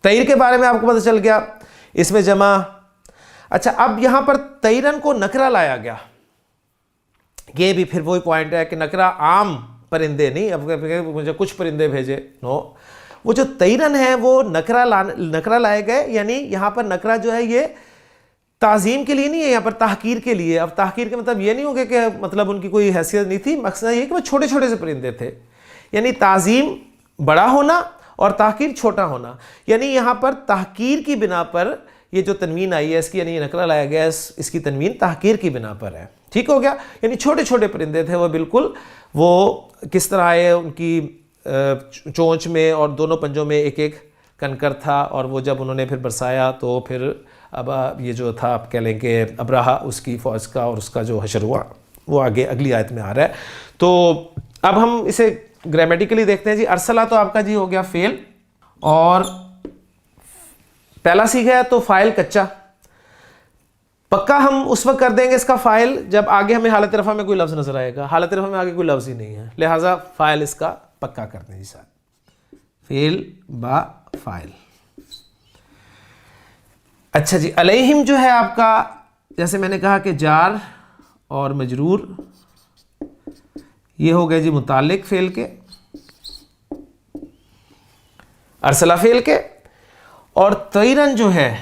Speaker 1: تیر کے بارے میں آپ کو پتہ چل گیا، اس میں جمع. اچھا، اب یہاں پر تیرن کو نکرہ لایا گیا. یہ بھی پھر وہی پوائنٹ ہے کہ نکرہ عام پرندے نہیں، اب مجھے کچھ پرندے بھیجے، نو، وہ جو تیرن ہے وہ نکرہ لائے گئے. یعنی یہاں پر نکرہ جو ہے یہ تعظیم کے لیے نہیں ہے، یہاں پر تحقیر کے لیے. اب تحقیر کے مطلب یہ نہیں ہوگا کہ مطلب ان کی کوئی حیثیت نہیں تھی، مقصد یہ کہ وہ چھوٹے چھوٹے سے پرندے تھے. یعنی تعظیم بڑا ہونا اور تحقیر چھوٹا ہونا. یعنی یہاں پر تحقیر کی بنا پر یہ جو تنوین آئی ہے اس کی، یعنی یہ نکرہ لایا گیا اس کی تنوین تحقیر کی بنا پر ہے. ٹھیک ہو گیا، یعنی چھوٹے چھوٹے پرندے تھے وہ، بالکل وہ کس طرح آئے، ان کی چونچ میں اور دونوں پنجوں میں ایک ایک کنکر تھا، اور وہ جب انہوں نے پھر برسایا تو پھر اب یہ جو تھا آپ کہہ لیں کہ ابراہا اس کی فوج کا اور اس کا جو حشر ہوا وہ آگے اگلی آیت میں آ رہا ہے. تو اب ہم اسے گرامیٹیکلی دیکھتے ہیں جی. ارسلہ تو آپ کا جی ہو گیا فعل، اور پہلا سیکھا ہے تو فاعل کچا. پکا ہم اس وقت کر دیں گے اس کا فاعل جب آگے ہمیں حالت رفع میں کوئی لفظ نظر آئے گا. حالت رفع میں آگے کوئی لفظ ہی نہیں ہے، لہٰذا فاعل اس کا پکا کر دیں جی ساتھ، فعل با فاعل. اچھا جی، علیہم جو ہے آپ کا، جیسے میں نے کہا کہ جار اور مجرور یہ ہو گئے جی متعلق فعل کے، ارسلہ فعل کے، اور تیرن جو ہے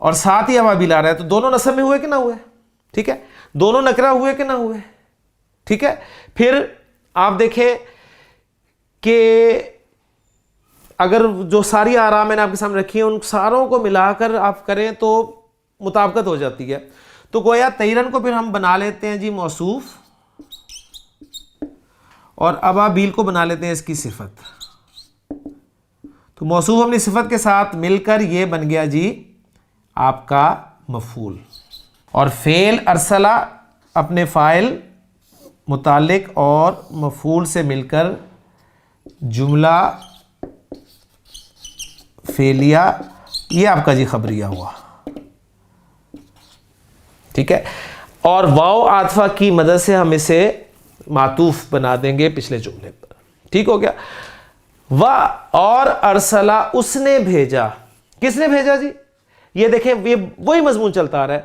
Speaker 1: اور ساتھ ہی ابابیل آ رہا ہے. تو دونوں نصب میں ہوئے کہ نہ ہوئے؟ ٹھیک ہے، دونوں نکرہ ہوئے کہ نہ ہوئے؟ ٹھیک ہے. پھر آپ دیکھیں کہ اگر جو ساری آراء میں نے آپ کے سامنے رکھی ہیں ان ساروں کو ملا کر آپ کریں تو مطابقت ہو جاتی ہے. تو گویا تیرن کو پھر ہم بنا لیتے ہیں جی موصوف، اور ابابیل کو بنا لیتے ہیں اس کی صفت. تو موصوف اپنی صفت کے ساتھ مل کر یہ بن گیا جی آپ کا مفعول، اور فعل ارسلہ اپنے فاعل، متعلق اور مفعول سے مل کر جملہ فعلیہ، یہ آپ کا جی خبریہ ہوا. ٹھیک ہے، اور واو عاطفہ کی مدد سے ہم اسے معطوف بنا دیں گے پچھلے جملے پر. ٹھیک ہو گیا. اور ارسلہ اس نے بھیجا. کس نے بھیجا جی؟ یہ دیکھیں یہ وہی مضمون چلتا آ رہا ہے.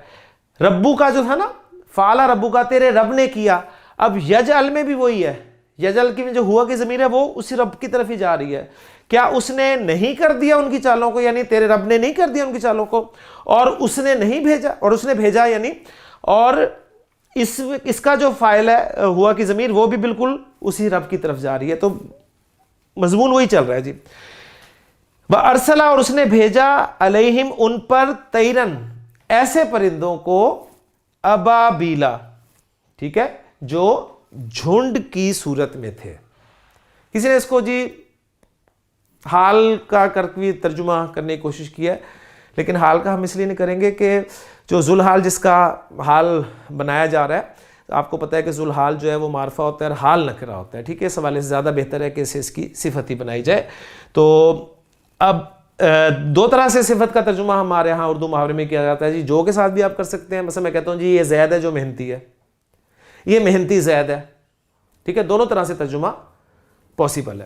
Speaker 1: ربو کا جو تھا نا، فعل ربو کا، تیرے رب نے کیا. اب یجعل میں بھی وہی ہے. یجعل کی جو ہوا کی ضمیر ہے وہ اسی رب کی طرف ہی جا رہی ہے. کیا اس نے نہیں کر دیا ان کی چالوں کو؟ یعنی تیرے رب نے نہیں کر دیا ان کی چالوں کو. اور اس نے نہیں بھیجا، اور اس نے بھیجا یعنی، اور اس کا جو فاعل ہے ہوا کی ضمیر وہ بھی بالکل اسی رب کی طرف جا رہی ہے. تو مضمون وہی چل رہا ہے جی. وَأَرْسَلَ، اور اس نے بھیجا، علیہم ان پر، تیرن ایسے پرندوں کو، ابابیلا، ٹھیک ہے، جو جھنڈ کی صورت میں تھے. کسی نے اس کو جی حال کا کرکوی ترجمہ کرنے کی کوشش کی ہے، لیکن حال کا ہم اس لیے نہیں کریں گے کہ جو ذوالحال جس کا حال بنایا جا رہا ہے، آپ کو پتہ ہے کہ ذوالحال جو ہے وہ معرفہ ہوتا ہے اور حال نکرہ ہوتا ہے. ٹھیک ہے، اس حوالے سے زیادہ بہتر ہے کہ اسے اس کی صفت ہی بنائی جائے. تو اب دو طرح سے صفت کا ترجمہ ہمارے ہاں اردو محاورے میں کیا جاتا ہے جی. جو کے ساتھ بھی آپ کر سکتے ہیں. مثلا میں کہتا ہوں جی یہ زید ہے جو محنتی ہے، یہ محنتی زید ہے. ٹھیک ہے، دونوں طرح سے ترجمہ پاسبل ہے.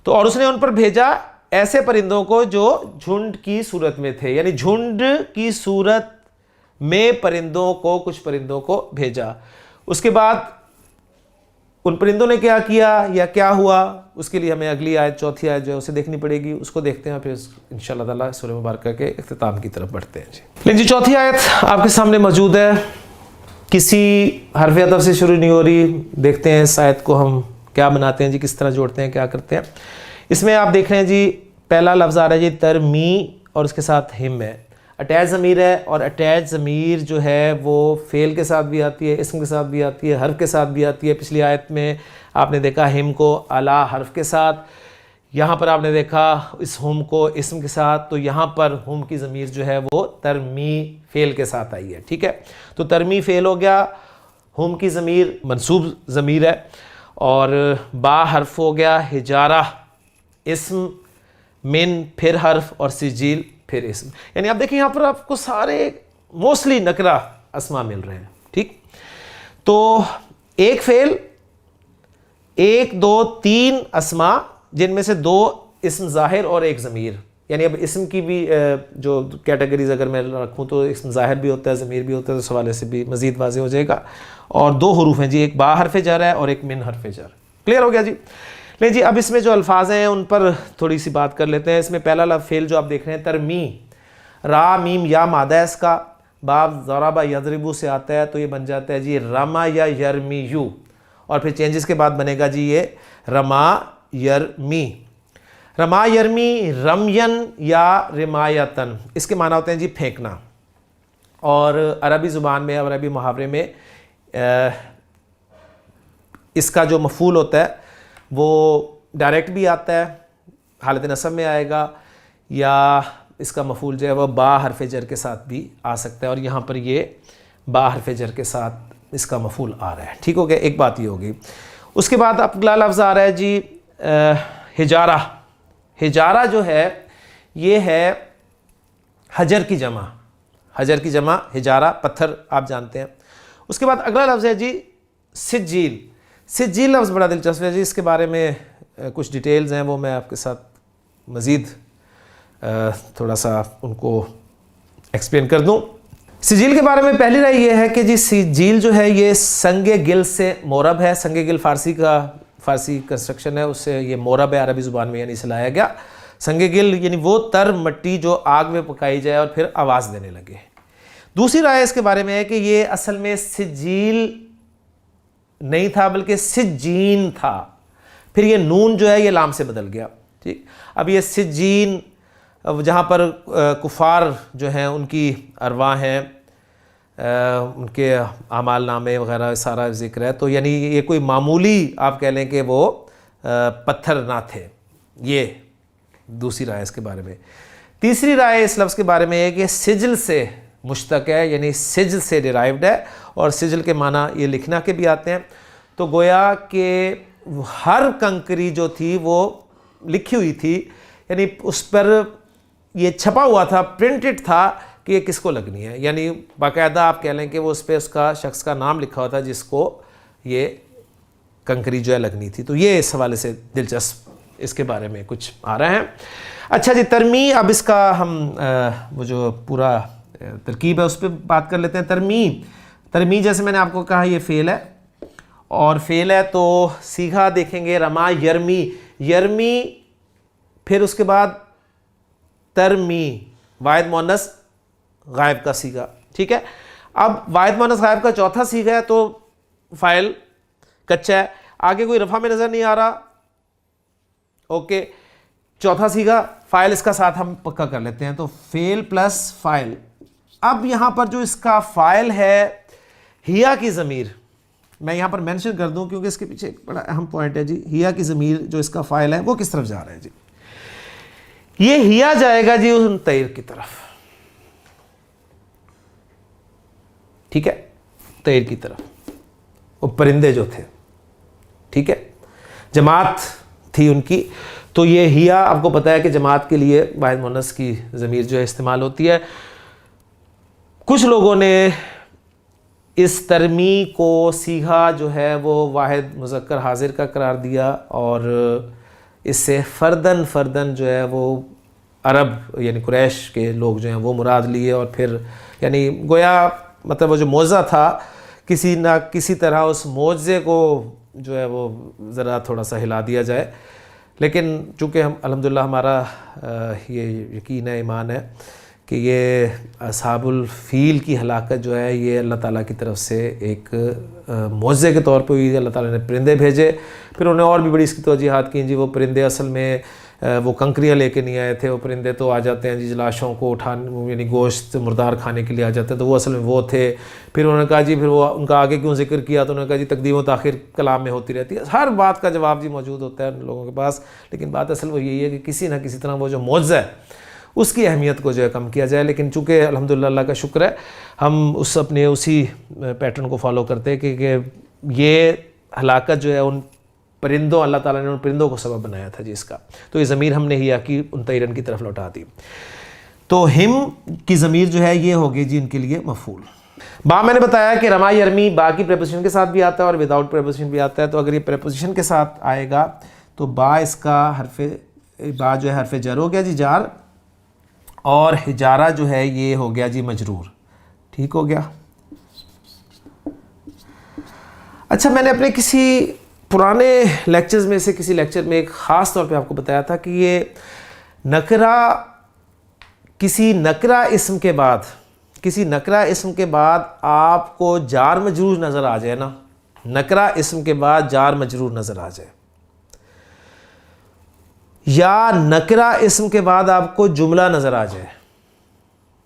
Speaker 1: تو اور اس نے ان پر بھیجا ایسے پرندوں کو جو جھنڈ کی صورت میں تھے، یعنی جھنڈ کی صورت میں پرندوں کو، کچھ پرندوں کو بھیجا. اس کے بعد ان پرندوں نے کیا کیا یا کیا ہوا، اس کے لیے ہمیں اگلی آیت، چوتھی آیت جو ہے اسے دیکھنی پڑے گی. اس کو دیکھتے ہیں، پھر انشاءاللہ تعالیٰ سورہ مبارکہ کے اختتام کی طرف بڑھتے ہیں. لیکن جی چوتھی آیت آپ کے سامنے موجود ہے، کسی حرف عطف سے شروع نہیں ہو رہی. دیکھتے ہیں اس آیت کو ہم کیا بناتے ہیں جی، کس طرح جوڑتے ہیں، کیا کرتے ہیں. اس میں آپ دیکھ رہے ہیں جی پہلا لفظ آ رہا ہے جی ترمی، اور اس کے ساتھ ہم ہے. اٹیچ ضمیر ہے، اور اٹیچ ضمیر جو ہے وہ فعل کے ساتھ بھی آتی ہے، اسم کے ساتھ بھی آتی ہے، حرف کے ساتھ بھی آتی ہے. پچھلی آیت میں آپ نے دیکھا ہم کو اعلیٰ حرف کے ساتھ، یہاں پر آپ نے دیکھا اس ہم کو اسم کے ساتھ. تو یہاں پر ہم کی ضمیر جو ہے وہ ترمی فعل کے ساتھ آئی ہے. ٹھیک ہے، تو ترمی فعل ہو گیا، ہم کی ضمیر منصوب ضمیر ہے، اور با حرف ہو گیا، حجارہ اسم، من پھر حرف، اور سجیل پھر اسم. یعنی آپ دیکھیں یہاں پر آپ کو سارے موسٹلی نکرہ اسما مل رہے ہیں. ٹھیک، تو ایک فعل، ایک دو تین اسما، جن میں سے دو اسم ظاہر اور ایک ضمیر. یعنی اب اسم کی بھی جو کیٹیگریز اگر میں رکھوں تو اسم ظاہر بھی ہوتا ہے، ضمیر بھی ہوتا ہے، تو اس حوالے سے بھی مزید واضح ہو جائے گا. اور دو حروف ہیں جی، ایک با حرف جر ہے اور ایک من حرف جر. کلیئر ہو گیا جی. نہیں جی، اب اس میں جو الفاظ ہیں ان پر تھوڑی سی بات کر لیتے ہیں. اس میں پہلا فعل جو آپ دیکھ رہے ہیں ترمی، را میم یا مادہ ہے اس کا، باب ضربہ یضربو سے آتا ہے، تو یہ بن جاتا ہے جی رما یا یرمیو، اور پھر چینجز کے بعد بنے گا جی یہ رما یرمی. رما یرمی، رمین یا رمایتن، اس کے معنی ہوتے ہیں جی پھینکنا. اور عربی زبان میں، عربی محاورے میں اس کا جو مفعول ہوتا ہے وہ ڈائریکٹ بھی آتا ہے، حالت نصب میں آئے گا، یا اس کا مفعول جو ہے وہ با حرف جر کے ساتھ بھی آ سکتا ہے، اور یہاں پر یہ با حرف جر کے ساتھ اس کا مفعول آ رہا ہے. ٹھیک ہو گیا، ایک بات یہ ہوگی. اس کے بعد اگلا لفظ آ رہا ہے جی حجارہ. حجارہ جو ہے یہ ہے حجر کی جمع، حجر کی جمع حجارہ، پتھر آپ جانتے ہیں. اس کے بعد اگلا لفظ ہے جی سجیل. سجیل لفظ بڑا دلچسپ ہے جی، اس کے بارے میں کچھ ڈیٹیلز ہیں، وہ میں آپ کے ساتھ مزید تھوڑا سا ان کو ایکسپلین کر دوں. سجیل کے بارے میں پہلی رائے یہ ہے کہ جی سجیل جو ہے یہ سنگ گل سے مورب ہے. سنگ گل فارسی کنسٹرکشن ہے، اس سے یہ مورب ہے عربی زبان میں، یعنی سے لایا گیا. سنگ گل یعنی وہ تر مٹی جو آگ میں پکائی جائے اور پھر آواز دینے لگے. دوسری رائے اس کے بارے میں ہے کہ یہ اصل میں سجیل نہیں تھا بلکہ سجین تھا، پھر یہ نون جو ہے یہ لام سے بدل گیا. ٹھیک، اب یہ سجین جہاں پر کفار جو ہیں ان کی ارواح ہیں، ان کے اعمال نامے وغیرہ سارا ذکر ہے، تو یعنی یہ کوئی معمولی آپ کہہ لیں کہ وہ پتھر نہ تھے. یہ دوسری رائے اس کے بارے میں. تیسری رائے اس لفظ کے بارے میں ہے کہ سجل سے مشتق ہے، یعنی سجل سے ڈیرائیوڈ ہے، اور سجل کے معنی یہ لکھنا کے بھی آتے ہیں. تو گویا کہ ہر کنکری جو تھی وہ لکھی ہوئی تھی، یعنی اس پر یہ چھپا ہوا تھا، پرنٹڈ تھا کہ یہ کس کو لگنی ہے. یعنی باقاعدہ آپ کہہ لیں کہ وہ اس پہ اس کا شخص کا نام لکھا ہوا تھا جس کو یہ کنکری جو ہے لگنی تھی. تو یہ اس حوالے سے دلچسپ اس کے بارے میں کچھ آ رہے ہیں. اچھا جی ترمی، اب اس کا ہم وہ جو پورا ترکیب ہے اس پہ بات کر لیتے ہیں. ترمی جیسے میں نے آپ کو کہا یہ فعل ہے، اور فعل ہے تو سیغہ دیکھیں گے رما یرمی، یرمی پھر اس کے بعد ترمی، واحد مؤنث غائب کا سیغہ. ٹھیک ہے، اب واحد مؤنث غائب کا چوتھا سیغہ ہے تو فاعل کچا ہے، آگے کوئی رفع میں نظر نہیں آ رہا. اوکے، چوتھا سیغہ فاعل اس کا ساتھ ہم پکا کر لیتے ہیں، تو فعل پلس فاعل. اب یہاں پر جو اس کا فاعل ہے ہیا کی ضمیر، میں یہاں پر مینشن کر دوں کیونکہ اس کے پیچھے ایک بڑا اہم پوائنٹ ہے جی. ہیا کی ضمیر جو اس کا فاعل ہے وہ کس طرف جا رہا ہے جی؟ یہ ہیا جائے گا جی ان طیر کی طرف. ٹھیک ہے، طیر کی طرف، وہ پرندے جو تھے. ٹھیک ہے، جماعت تھی ان کی. تو یہ ہیا آپ کو پتا ہے کہ جماعت کے لیے واحد مؤنث کی ضمیر جو ہے استعمال ہوتی ہے. کچھ لوگوں نے اس ترمی کو سیغہ جو ہے وہ واحد مذکر حاضر کا قرار دیا، اور اس سے فردن فردن جو ہے وہ عرب یعنی قریش کے لوگ جو ہیں وہ مراد لیے، اور پھر یعنی گویا مطلب وہ جو معجزہ تھا کسی نہ کسی طرح اس معجزے کو جو ہے وہ ذرا تھوڑا سا ہلا دیا جائے. لیکن چونکہ ہم الحمدللہ ہمارا یہ یقین ہے، ایمان ہے کہ یہ اصحاب الفیل کی ہلاکت جو ہے یہ اللہ تعالیٰ کی طرف سے ایک معجزے کے طور پہ ہوئی. اللہ تعالیٰ نے پرندے بھیجے، پھر انہوں نے اور بھی بڑی اس کی توجیحات کی. جی وہ پرندے اصل میں وہ کنکریاں لے کے نہیں آئے تھے، وہ پرندے تو آ جاتے ہیں جی لاشوں کو اٹھانے یعنی گوشت مردار کھانے کے لیے آ جاتے ہیں، تو وہ اصل میں وہ تھے. پھر انہوں نے کہا جی پھر وہ ان کا آگے کیوں ذکر کیا، تو انہوں نے کہا جی تقدیم و تاخیر کلام میں ہوتی رہتی ہے. ہر بات کا جواب جی موجود ہوتا ہے ان لوگوں کے پاس، لیکن بات اصل وہ یہی ہے کہ کسی نہ کسی طرح وہ جو معجزہ ہے اس کی اہمیت کو جو ہے کم کیا جائے. لیکن چونکہ الحمدللہ اللہ کا شکر ہے ہم اسی پیٹرن کو فالو کرتے ہیں کہ یہ ہلاکت جو ہے ان پرندوں، اللہ تعالیٰ نے ان پرندوں کو سبب بنایا تھا جی اس کا. تو یہ ضمیر ہم نے ہی کی ان طیرن کی طرف لوٹا دی. تو ہم کی ضمیر جو ہے یہ ہوگی جی ان کے لیے مفعول. با میں نے بتایا کہ رما یرمی با کی پریپوزیشن کے ساتھ بھی آتا ہے اور وداؤٹ پریپوزیشن بھی آتا ہے. تو اگر یہ پریپوزیشن کے ساتھ آئے گا تو با اس کا با جو ہے حرف جر ہو گیا جی جار، اور حجارہ جو ہے یہ ہو گیا جی مجرور. ٹھیک ہو گیا. اچھا میں نے اپنے کسی پرانے لیکچرز میں سے کسی لیکچر میں ایک خاص طور پہ آپ کو بتایا تھا کہ یہ نکرہ کسی نکرہ اسم کے بعد آپ کو جار مجرور نظر آ جائے نا، نکرہ اسم کے بعد جار مجرور نظر آ جائے، یا نکرہ اسم کے بعد آپ کو جملہ نظر آ جائے،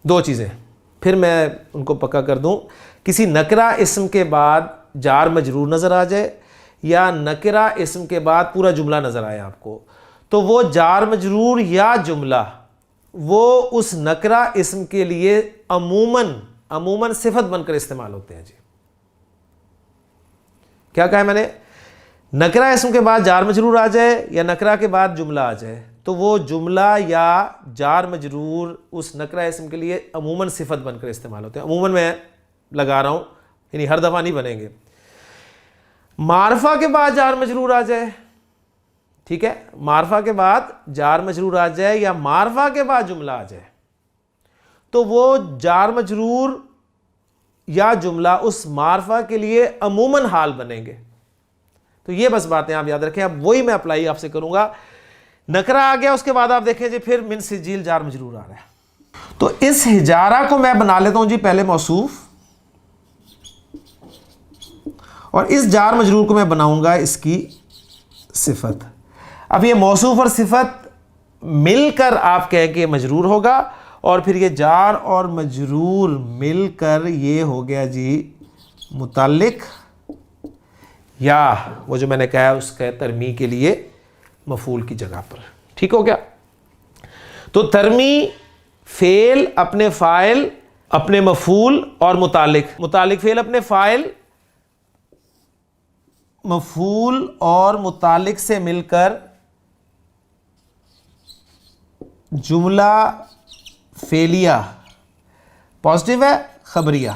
Speaker 1: دو چیزیں پھر میں ان کو پکا کر دوں. کسی نکرہ اسم کے بعد جار مجرور نظر آ جائے یا نکرہ اسم کے بعد پورا جملہ نظر آئے آپ کو، تو وہ جار مجرور یا جملہ وہ اس نکرہ اسم کے لیے عموماً صفت بن کر استعمال ہوتے ہیں. جی کیا کہا ہے میں نے؟ نکرہ اسم کے بعد جار مجرور آ جائے یا نکرہ کے بعد جملہ آ جائے تو وہ جملہ یا جار مجرور اس نکرہ اسم کے لیے عموماً صفت بن کر استعمال ہوتے ہیں. عموماً میں لگا رہا ہوں یعنی ہر دفعہ نہیں بنیں گے. معرفہ کے بعد جار مجرور آ جائے، ٹھیک ہے، معرفہ کے بعد جار مجرور آ جائے یا معرفہ کے بعد جملہ آ جائے تو وہ جار مجرور یا جملہ اس معرفہ کے لیے عموماً حال بنیں گے. تو یہ بس باتیں آپ یاد رکھیں. اب وہی میں اپلائی آپ سے کروں گا. نکرہ آ گیا، اس کے بعد آپ دیکھیں جی پھر من سجیل جار مجرور آ رہا ہے. تو اس حجارہ کو میں بنا لیتا ہوں جی پہلے موصوف، اور اس جار مجرور کو میں بناؤں گا اس کی صفت. اب یہ موصوف اور صفت مل کر آپ کہیں کہ مجرور ہوگا، اور پھر یہ جار اور مجرور مل کر یہ ہو گیا جی متعلق، یا وہ جو میں نے کہا اس کا ترمی کے لیے مفعول کی جگہ پر. ٹھیک ہو گیا. تو ترمی فعل اپنے فاعل اپنے مفعول اور متعلق فعل اپنے فاعل مفعول اور متعلق سے مل کر جملہ فعلیہ پازیٹیو ہے خبریہ.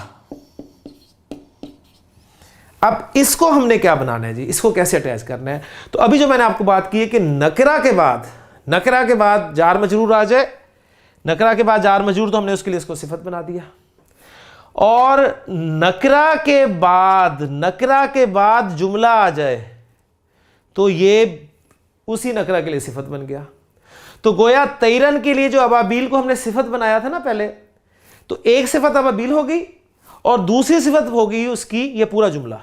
Speaker 1: اب اس کو ہم نے کیا بنانا ہے جی، اس کو کیسے اٹیچ کرنا ہے؟ تو ابھی جو میں نے آپ کو بات کی ہے کہ نکرہ کے بعد جار مجرور آ جائے، نکرہ کے بعد جار مجرور تو ہم نے اس کے لیے اس کو صفت بنا دیا، اور نکرہ کے بعد جملہ آ جائے تو یہ اسی نکرہ کے لیے صفت بن گیا. تو گویا تیرن کے لیے جو ابابیل کو ہم نے صفت بنایا تھا نا پہلے، تو ایک صفت ابابیل ہوگی اور دوسری صفت ہوگی اس کی یہ پورا جملہ.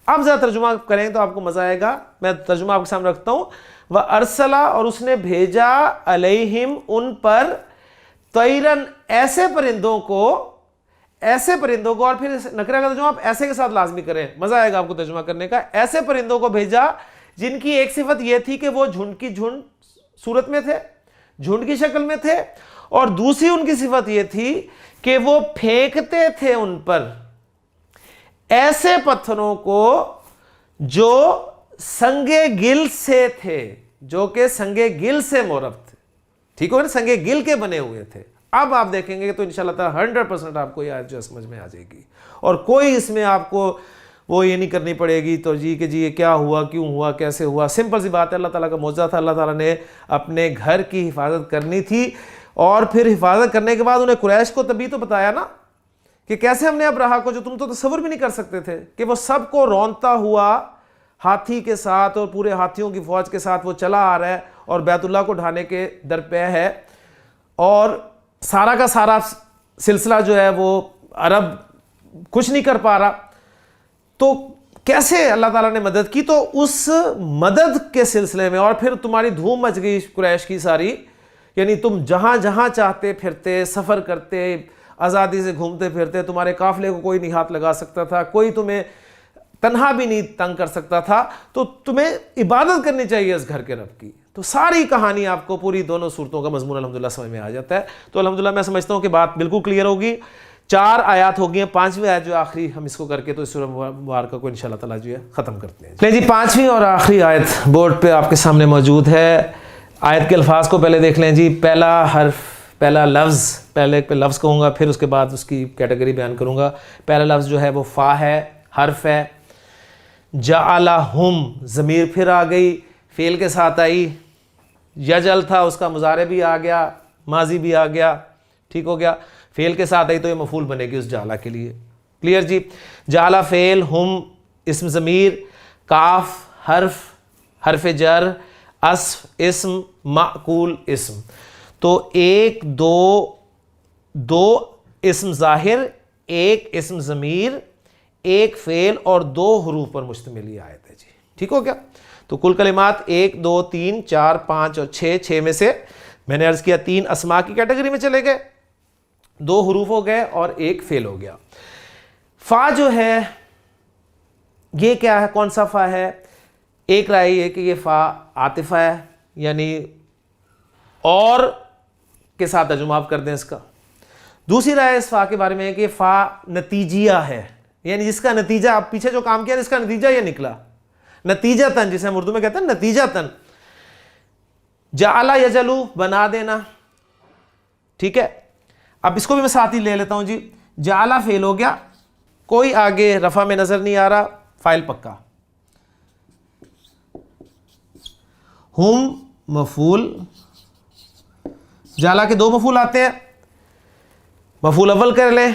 Speaker 1: اب ذرا ترجمہ کریں تو آپ کو مزہ آئے گا. میں ترجمہ آپ کے سامنے رکھتا ہوں. وَأَرْسَلَ، اور اس نے بھیجا، علیہم، ان پر، طیرن، ایسے پرندوں کو، اور پھر نکرہ کا ترجمہ آپ ایسے کے ساتھ لازمی کریں، مزہ آئے گا آپ کو ترجمہ کرنے کا. ایسے پرندوں کو بھیجا جن کی ایک صفت یہ تھی کہ وہ جھنڈ صورت میں تھے، جھنڈ کی شکل میں تھے، اور دوسری ان کی صفت یہ تھی کہ وہ پھینکتے تھے ان پر ایسے پتھروں کو جو سنگے گل سے تھے، جو کہ سنگے گل سے مورب تھے. ٹھیک ہو نا، سنگے گل کے بنے ہوئے تھے. اب آپ دیکھیں گے تو انشاءاللہ تعالی 100% آپ کو یہ آیت جو سمجھ میں آ جائے گی، اور کوئی اس میں آپ کو وہ یہ نہیں کرنی پڑے گی تو جی کہ جی یہ کیا ہوا، کیوں ہوا، کیسے ہوا. سمپل سی بات ہے، اللہ تعالیٰ کا معجزہ تھا. اللہ تعالیٰ نے اپنے گھر کی حفاظت کرنی تھی، اور پھر حفاظت کرنے کے بعد انہیں قریش کو تبھی تو بتایا نا کہ کیسے ہم نے ابرہا کو، جو تم تو تصور بھی نہیں کر سکتے تھے کہ وہ سب کو رونتا ہوا ہاتھی کے ساتھ اور پورے ہاتھیوں کی فوج کے ساتھ وہ چلا آ رہا ہے اور بیت اللہ کو ڈھانے کے درپے ہے، اور سارا کا سارا سلسلہ جو ہے وہ عرب کچھ نہیں کر پا رہا. تو کیسے اللہ تعالیٰ نے مدد کی؟ تو اس مدد کے سلسلے میں، اور پھر تمہاری دھوم مچ گئی قریش کی ساری، یعنی تم جہاں جہاں چاہتے پھرتے، سفر کرتے، آزادی سے گھومتے پھرتے، تمہارے قافلے کو کوئی نہیں ہاتھ لگا سکتا تھا، کوئی تمہیں تنہا بھی نہیں تنگ کر سکتا تھا. تو تمہیں عبادت کرنی چاہیے اس گھر کے رب کی. تو ساری کہانی آپ کو پوری دونوں صورتوں کا مضمون الحمدللہ سمجھ میں آ جاتا ہے. تو الحمدللہ میں سمجھتا ہوں کہ بات بالکل کلیئر ہوگی. 4 آیات ہو گئی ہیں، 5ویں آیت جو آخری ہم اس کو کر کے تو اس سورہ مبارکہ کو انشاءاللہ تعالیٰ جو ہے ختم کرتے ہیں. لیں جی 5ویں اور آخری آیت بورڈ پہ آپ کے سامنے موجود ہے. آیت کے الفاظ کو پہلے دیکھ لیں جی. پہلا حرف، پہلا لفظ، پہلے ایک لفظ کہوں گا پھر اس کے بعد اس کی کیٹیگری بیان کروں گا. پہلا لفظ جو ہے وہ فا ہے، حرف ہے. جعلہم، ضمیر پھر آ گئی، فعل کے ساتھ آئی. یجل تھا، اس کا مضارع بھی آ گیا، ماضی بھی آ گیا، ٹھیک ہو گیا. فعل کے ساتھ آئی تو یہ مفعول بنے گی اس جعلہ کے لیے. کلیئر جی. جعلہ فعل، ہم اسم ضمیر، کاف حرف جر، اسف اسم، معقول اسم. تو ایک دو اسم ظاہر، ایک اسم ضمیر، ایک فعل اور 2 حروف پر مشتمل یہ آیت ہے جی. ٹھیک ہو گیا. تو کل کلمات 1 2 3 4 5 اور 6 میں سے میں نے عرض کیا 3 اسماء کی کیٹیگری میں چلے گئے، 2 حروف ہو گئے اور ایک فعل ہو گیا. فا جو ہے یہ کیا ہے، کون سا فا ہے؟ ایک رائے یہ کہ یہ فا عاطفہ ہے، یعنی اور کے ساتھ ترجمہ آپ کر دیں اس کا. دوسری رائے اس فا کے بارے میں ہے کہ یہ فا نتیجیہ ہے، یعنی جس کا نتیجہ آپ پیچھے جو کام کیا جس کا نتیجہ یہ نکلا، نتیجہ تن جسے ہم اردو میں کہتے ہیں نتیجہ تن. جعلہ یجلو، بنا دینا، ٹھیک ہے. اب اس کو بھی میں ساتھ ہی لے لیتا ہوں جی. جعلہ فعل ہو گیا، کوئی آگے رفع میں نظر نہیں آ رہا، فاعل پکا. ہم مفعول، جعلہ کے 2 مفعول آتے ہیں، مفعول اول کر لیں،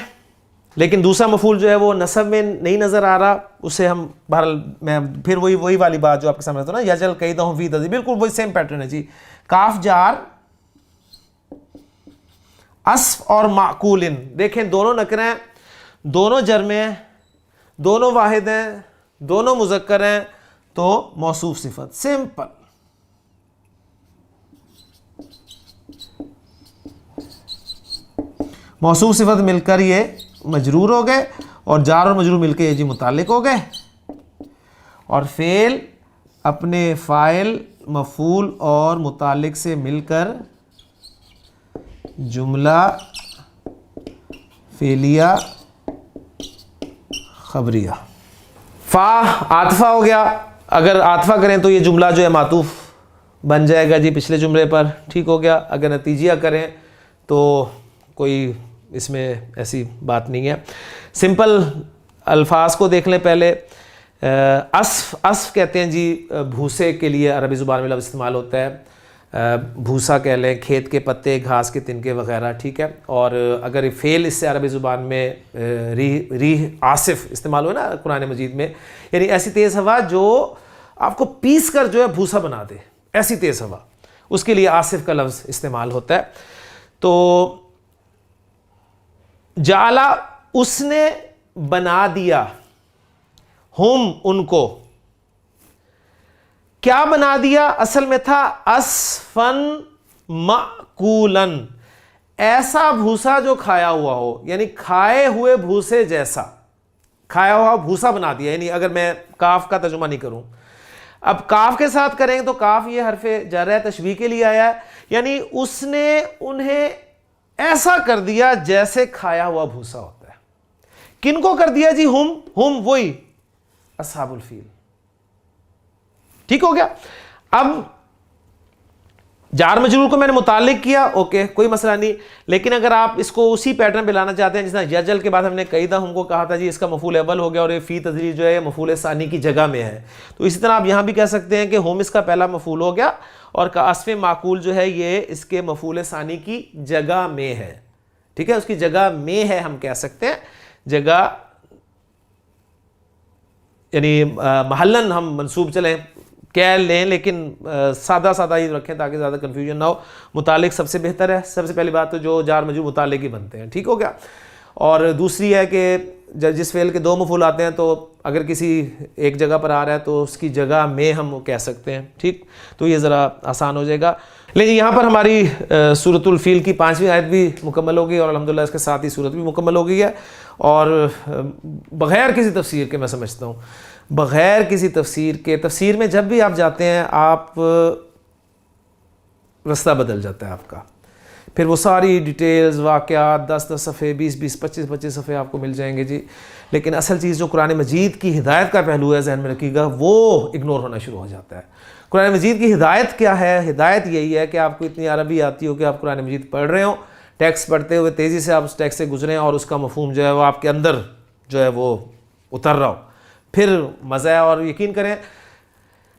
Speaker 1: لیکن دوسرا مفعول جو ہے وہ نصب میں نہیں نظر آ رہا، اسے ہم بہرحال میں پھر وہی والی بات جو آپ کے سامنے تھا نا، یجل کیدہم فی تدبیر، بالکل وہی سیم پیٹرن ہے جی. کاف جار، اسف اور معقول، دیکھیں دونوں نکرے ہیں، دونوں جر میں ہیں، دونوں واحد ہیں، دونوں مذکر ہیں، تو موصوف صفت. سمپل. موصوف صفت مل کر یہ مجرور ہو گئے، اور جار اور مجرور مل کے یہ جی متعلق ہو گئے، اور فعل اپنے فاعل، مفعول اور متعلق سے مل کر جملہ فعلیہ خبریہ. فا عاطفہ ہو گیا، اگر عاطفہ کریں تو یہ جملہ جو ہے معطوف بن جائے گا جی پچھلے جملے پر، ٹھیک ہو گیا. اگر نتیجیہ کریں تو کوئی اس میں ایسی بات نہیں ہے. سمپل الفاظ کو دیکھ لیں پہلے. اسف کہتے ہیں جی بھوسے کے لیے عربی زبان میں لفظ استعمال ہوتا ہے. بھوسا کہہ لیں، کھیت کے پتے، گھاس کے تنکے وغیرہ، ٹھیک ہے. اور اگر فعل اس سے عربی زبان میں ریح آصف استعمال ہو نا قرآن مجید میں، یعنی ایسی تیز ہوا جو آپ کو پیس کر جو ہے بھوسا بنا دے، ایسی تیز ہوا، اس کے لیے آصف کا لفظ استعمال ہوتا ہے. تو جعلہ اس نے بنا دیا، ہم ان کو کیا بنا دیا، اصل میں تھا اسفن مأکولن، ایسا بھوسا جو کھایا ہوا ہو، یعنی کھائے ہوئے بھوسے جیسا، کھایا ہوا بھوسا بنا دیا. یعنی اگر میں کاف کا ترجمہ نہیں کروں، اب کاف کے ساتھ کریں تو کاف یہ حرف جر ہے، تشبیہ کے لیے آیا ہے، یعنی اس نے انہیں ایسا کر دیا جیسے کھایا ہوا بھوسا ہوتا ہے. کن کو کر دیا جی؟ ہم وہی اصحاب الفیل. ٹھیک ہو گیا. اب جار مجرور کو میں نے متعلق کیا، اوکے کوئی مسئلہ نہیں، لیکن اگر آپ اس کو اسی پیٹرن پہ لانا چاہتے ہیں جس طرح یجل کے بعد ہم نے قیدہ ہم کو کہا تھا جی اس کا مفعول اول ہو گیا اور یہ فی تدریج جو ہے مفعول ثانی کی جگہ میں ہے، تو اسی طرح آپ یہاں بھی کہہ سکتے ہیں کہ ہم اس کا پہلا مفعول ہو گیا اور کاسف معقول جو ہے یہ اس کے مفعول ثانی کی جگہ میں ہے، ٹھیک ہے، اس کی جگہ میں ہے ہم کہہ سکتے ہیں، جگہ یعنی محلن ہم منصوب چلیں کہہ لیں لیکن سادہ سادہ ہی رکھیں تاکہ زیادہ کنفیوژن نہ ہو، متعلق سب سے بہتر ہے، سب سے پہلی بات تو جو جار مجرور متعلق ہی بنتے ہیں، ٹھیک ہو گیا، اور دوسری ہے کہ جس فعل کے دو مفعول آتے ہیں تو اگر کسی ایک جگہ پر آ رہا ہے تو اس کی جگہ میں ہم کہہ سکتے ہیں، ٹھیک، تو یہ ذرا آسان ہو جائے گا۔ لیکن یہاں پر ہماری سورۃ الفیل کی 5ویں آیت بھی مکمل ہو گئی اور الحمدللہ اس کے ساتھ ہی سورت بھی مکمل ہو گئی ہے، اور بغیر کسی تفسیر کے میں سمجھتا ہوں بغیر کسی تفسیر کے، تفسیر میں جب بھی آپ جاتے ہیں آپ رستہ بدل جاتا ہے آپ کا، پھر وہ ساری ڈیٹیلز واقعات 10 صفحے 20 25 صفحے آپ کو مل جائیں گے جی، لیکن اصل چیز جو قرآن مجید کی ہدایت کا پہلو ہے ذہن میں رکھیے گا وہ اگنور ہونا شروع ہو جاتا ہے۔ قرآن مجید کی ہدایت کیا ہے؟ ہدایت یہی ہے کہ آپ کو اتنی عربی آتی ہو کہ آپ قرآن مجید پڑھ رہے ہوں، ٹیکسٹ پڑھتے ہوئے تیزی سے آپ اس ٹیکسٹ سے گزریں اور اس کا مفہوم جو ہے وہ آپ کے اندر جو ہے وہ اتر رہا ہو، پھر مزہ ہے۔ اور یقین کریں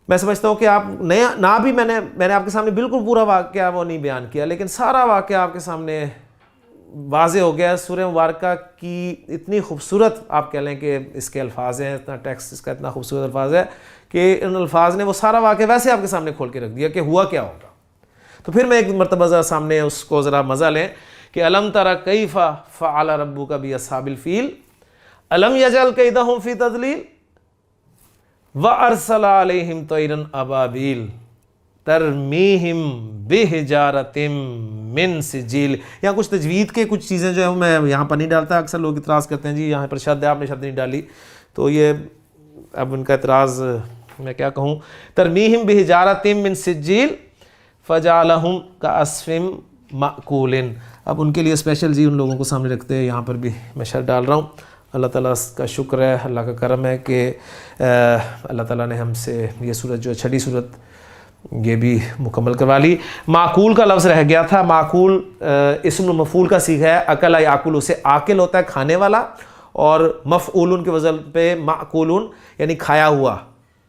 Speaker 1: میں سمجھتا ہوں کہ آپ نہ بھی میں نے آپ کے سامنے بالکل پورا واقعہ وہ نہیں بیان کیا، لیکن سارا واقعہ آپ کے سامنے واضح ہو گیا۔ سورہ مبارکہ کی اتنی خوبصورت آپ کہہ لیں کہ اس کے الفاظ ہیں، اتنا ٹیکسٹ اس کا اتنا خوبصورت الفاظ ہے کہ ان الفاظ نے وہ سارا واقعہ ویسے آپ کے سامنے کھول کے رکھ دیا کہ ہوا کیا ہوگا۔ تو پھر میں ایک مرتبہ ذرا سامنے اس کو ذرا مزہ لیں کہ الم تر کیف فعل ربک باصحاب الفیل الم یجعل کیدہم فی تضلیل وارسل علیہم طیرا ابابیل ترمیہم بحجارۃ من سجیل۔ یہاں کچھ تجوید کے کچھ چیزیں جو ہیں میں یہاں پر نہیں ڈالتا، اکثر لوگ اعتراض کرتے ہیں جی یہاں پر شد ہے آپ نے شد نہیں ڈالی، تو یہ اب ان کا اعتراض میں کیا کہوں، ترمیہم بحجارۃ من سجیل فجعلہم کعصف مأکول، اب ان کے لیے اسپیشل جی ان لوگوں کو سامنے رکھتے ہیں یہاں پر بھی میں شرط ڈال رہا ہوں۔ اللہ تعالیٰ کا شکر ہے، اللہ کا کرم ہے کہ اللہ تعالیٰ نے ہم سے یہ صورت جو چھٹی صورت یہ بھی مکمل کروا لی۔ معقول کا لفظ رہ گیا تھا، معقول اسم مفعول کا صیغہ ہے، اکل یاکل، اسے آکل ہوتا ہے کھانے والا، اور مفعول کے وزن پہ معقولون یعنی کھایا ہوا،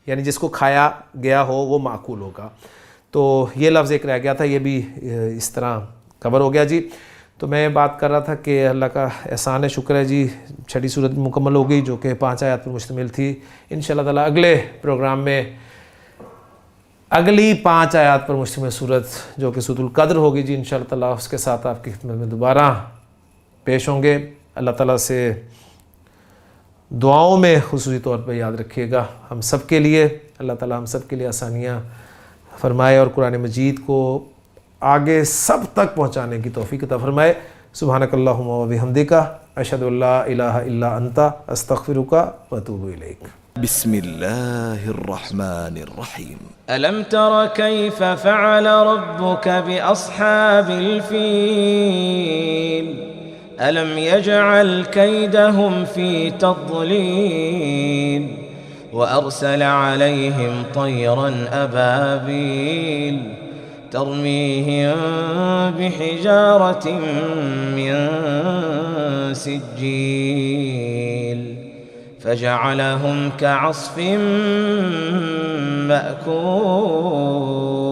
Speaker 1: یعنی جس کو کھایا گیا ہو وہ معقول ہوگا۔ تو یہ لفظ ایک رہ گیا تھا، یہ بھی اس طرح کور ہو گیا جی۔ تو میں بات کر رہا تھا کہ اللہ کا احسان ہے، شکر ہے جی، چھٹی صورت مکمل ہو گئی جو کہ 5 آیات پر مشتمل تھی۔ انشاءاللہ تعالیٰ اگلے پروگرام میں اگلی 5 آیات پر مشتمل صورت جو کہ سورۃ القدر ہوگی جی، انشاءاللہ تعالیٰ اس کے ساتھ آپ کی خدمت میں دوبارہ پیش ہوں گے۔ اللہ تعالیٰ سے دعاؤں میں خصوصی طور پہ یاد رکھیے گا ہم سب کے لیے، اللہ تعالیٰ ہم سب کے لیے آسانیاں فرمائے اور قرآن مجید کو آگے سب تک پہنچانے کی توفیق عطا فرمائے۔ سبحانک اللہم و بحمدک، اشہد ان لا الہ الا انت، استغفرک و اتوب الیک۔
Speaker 2: بسم اللہ الرحمن الرحیم۔
Speaker 3: ألم تر كيف فعل ربك بأصحاب الفيل ألم يجعل كيدهم في تضليل وأرسل عليهم طيرا أبابيل ترميهم بحجارة من سجيل فجعلهم كعصف مأكول۔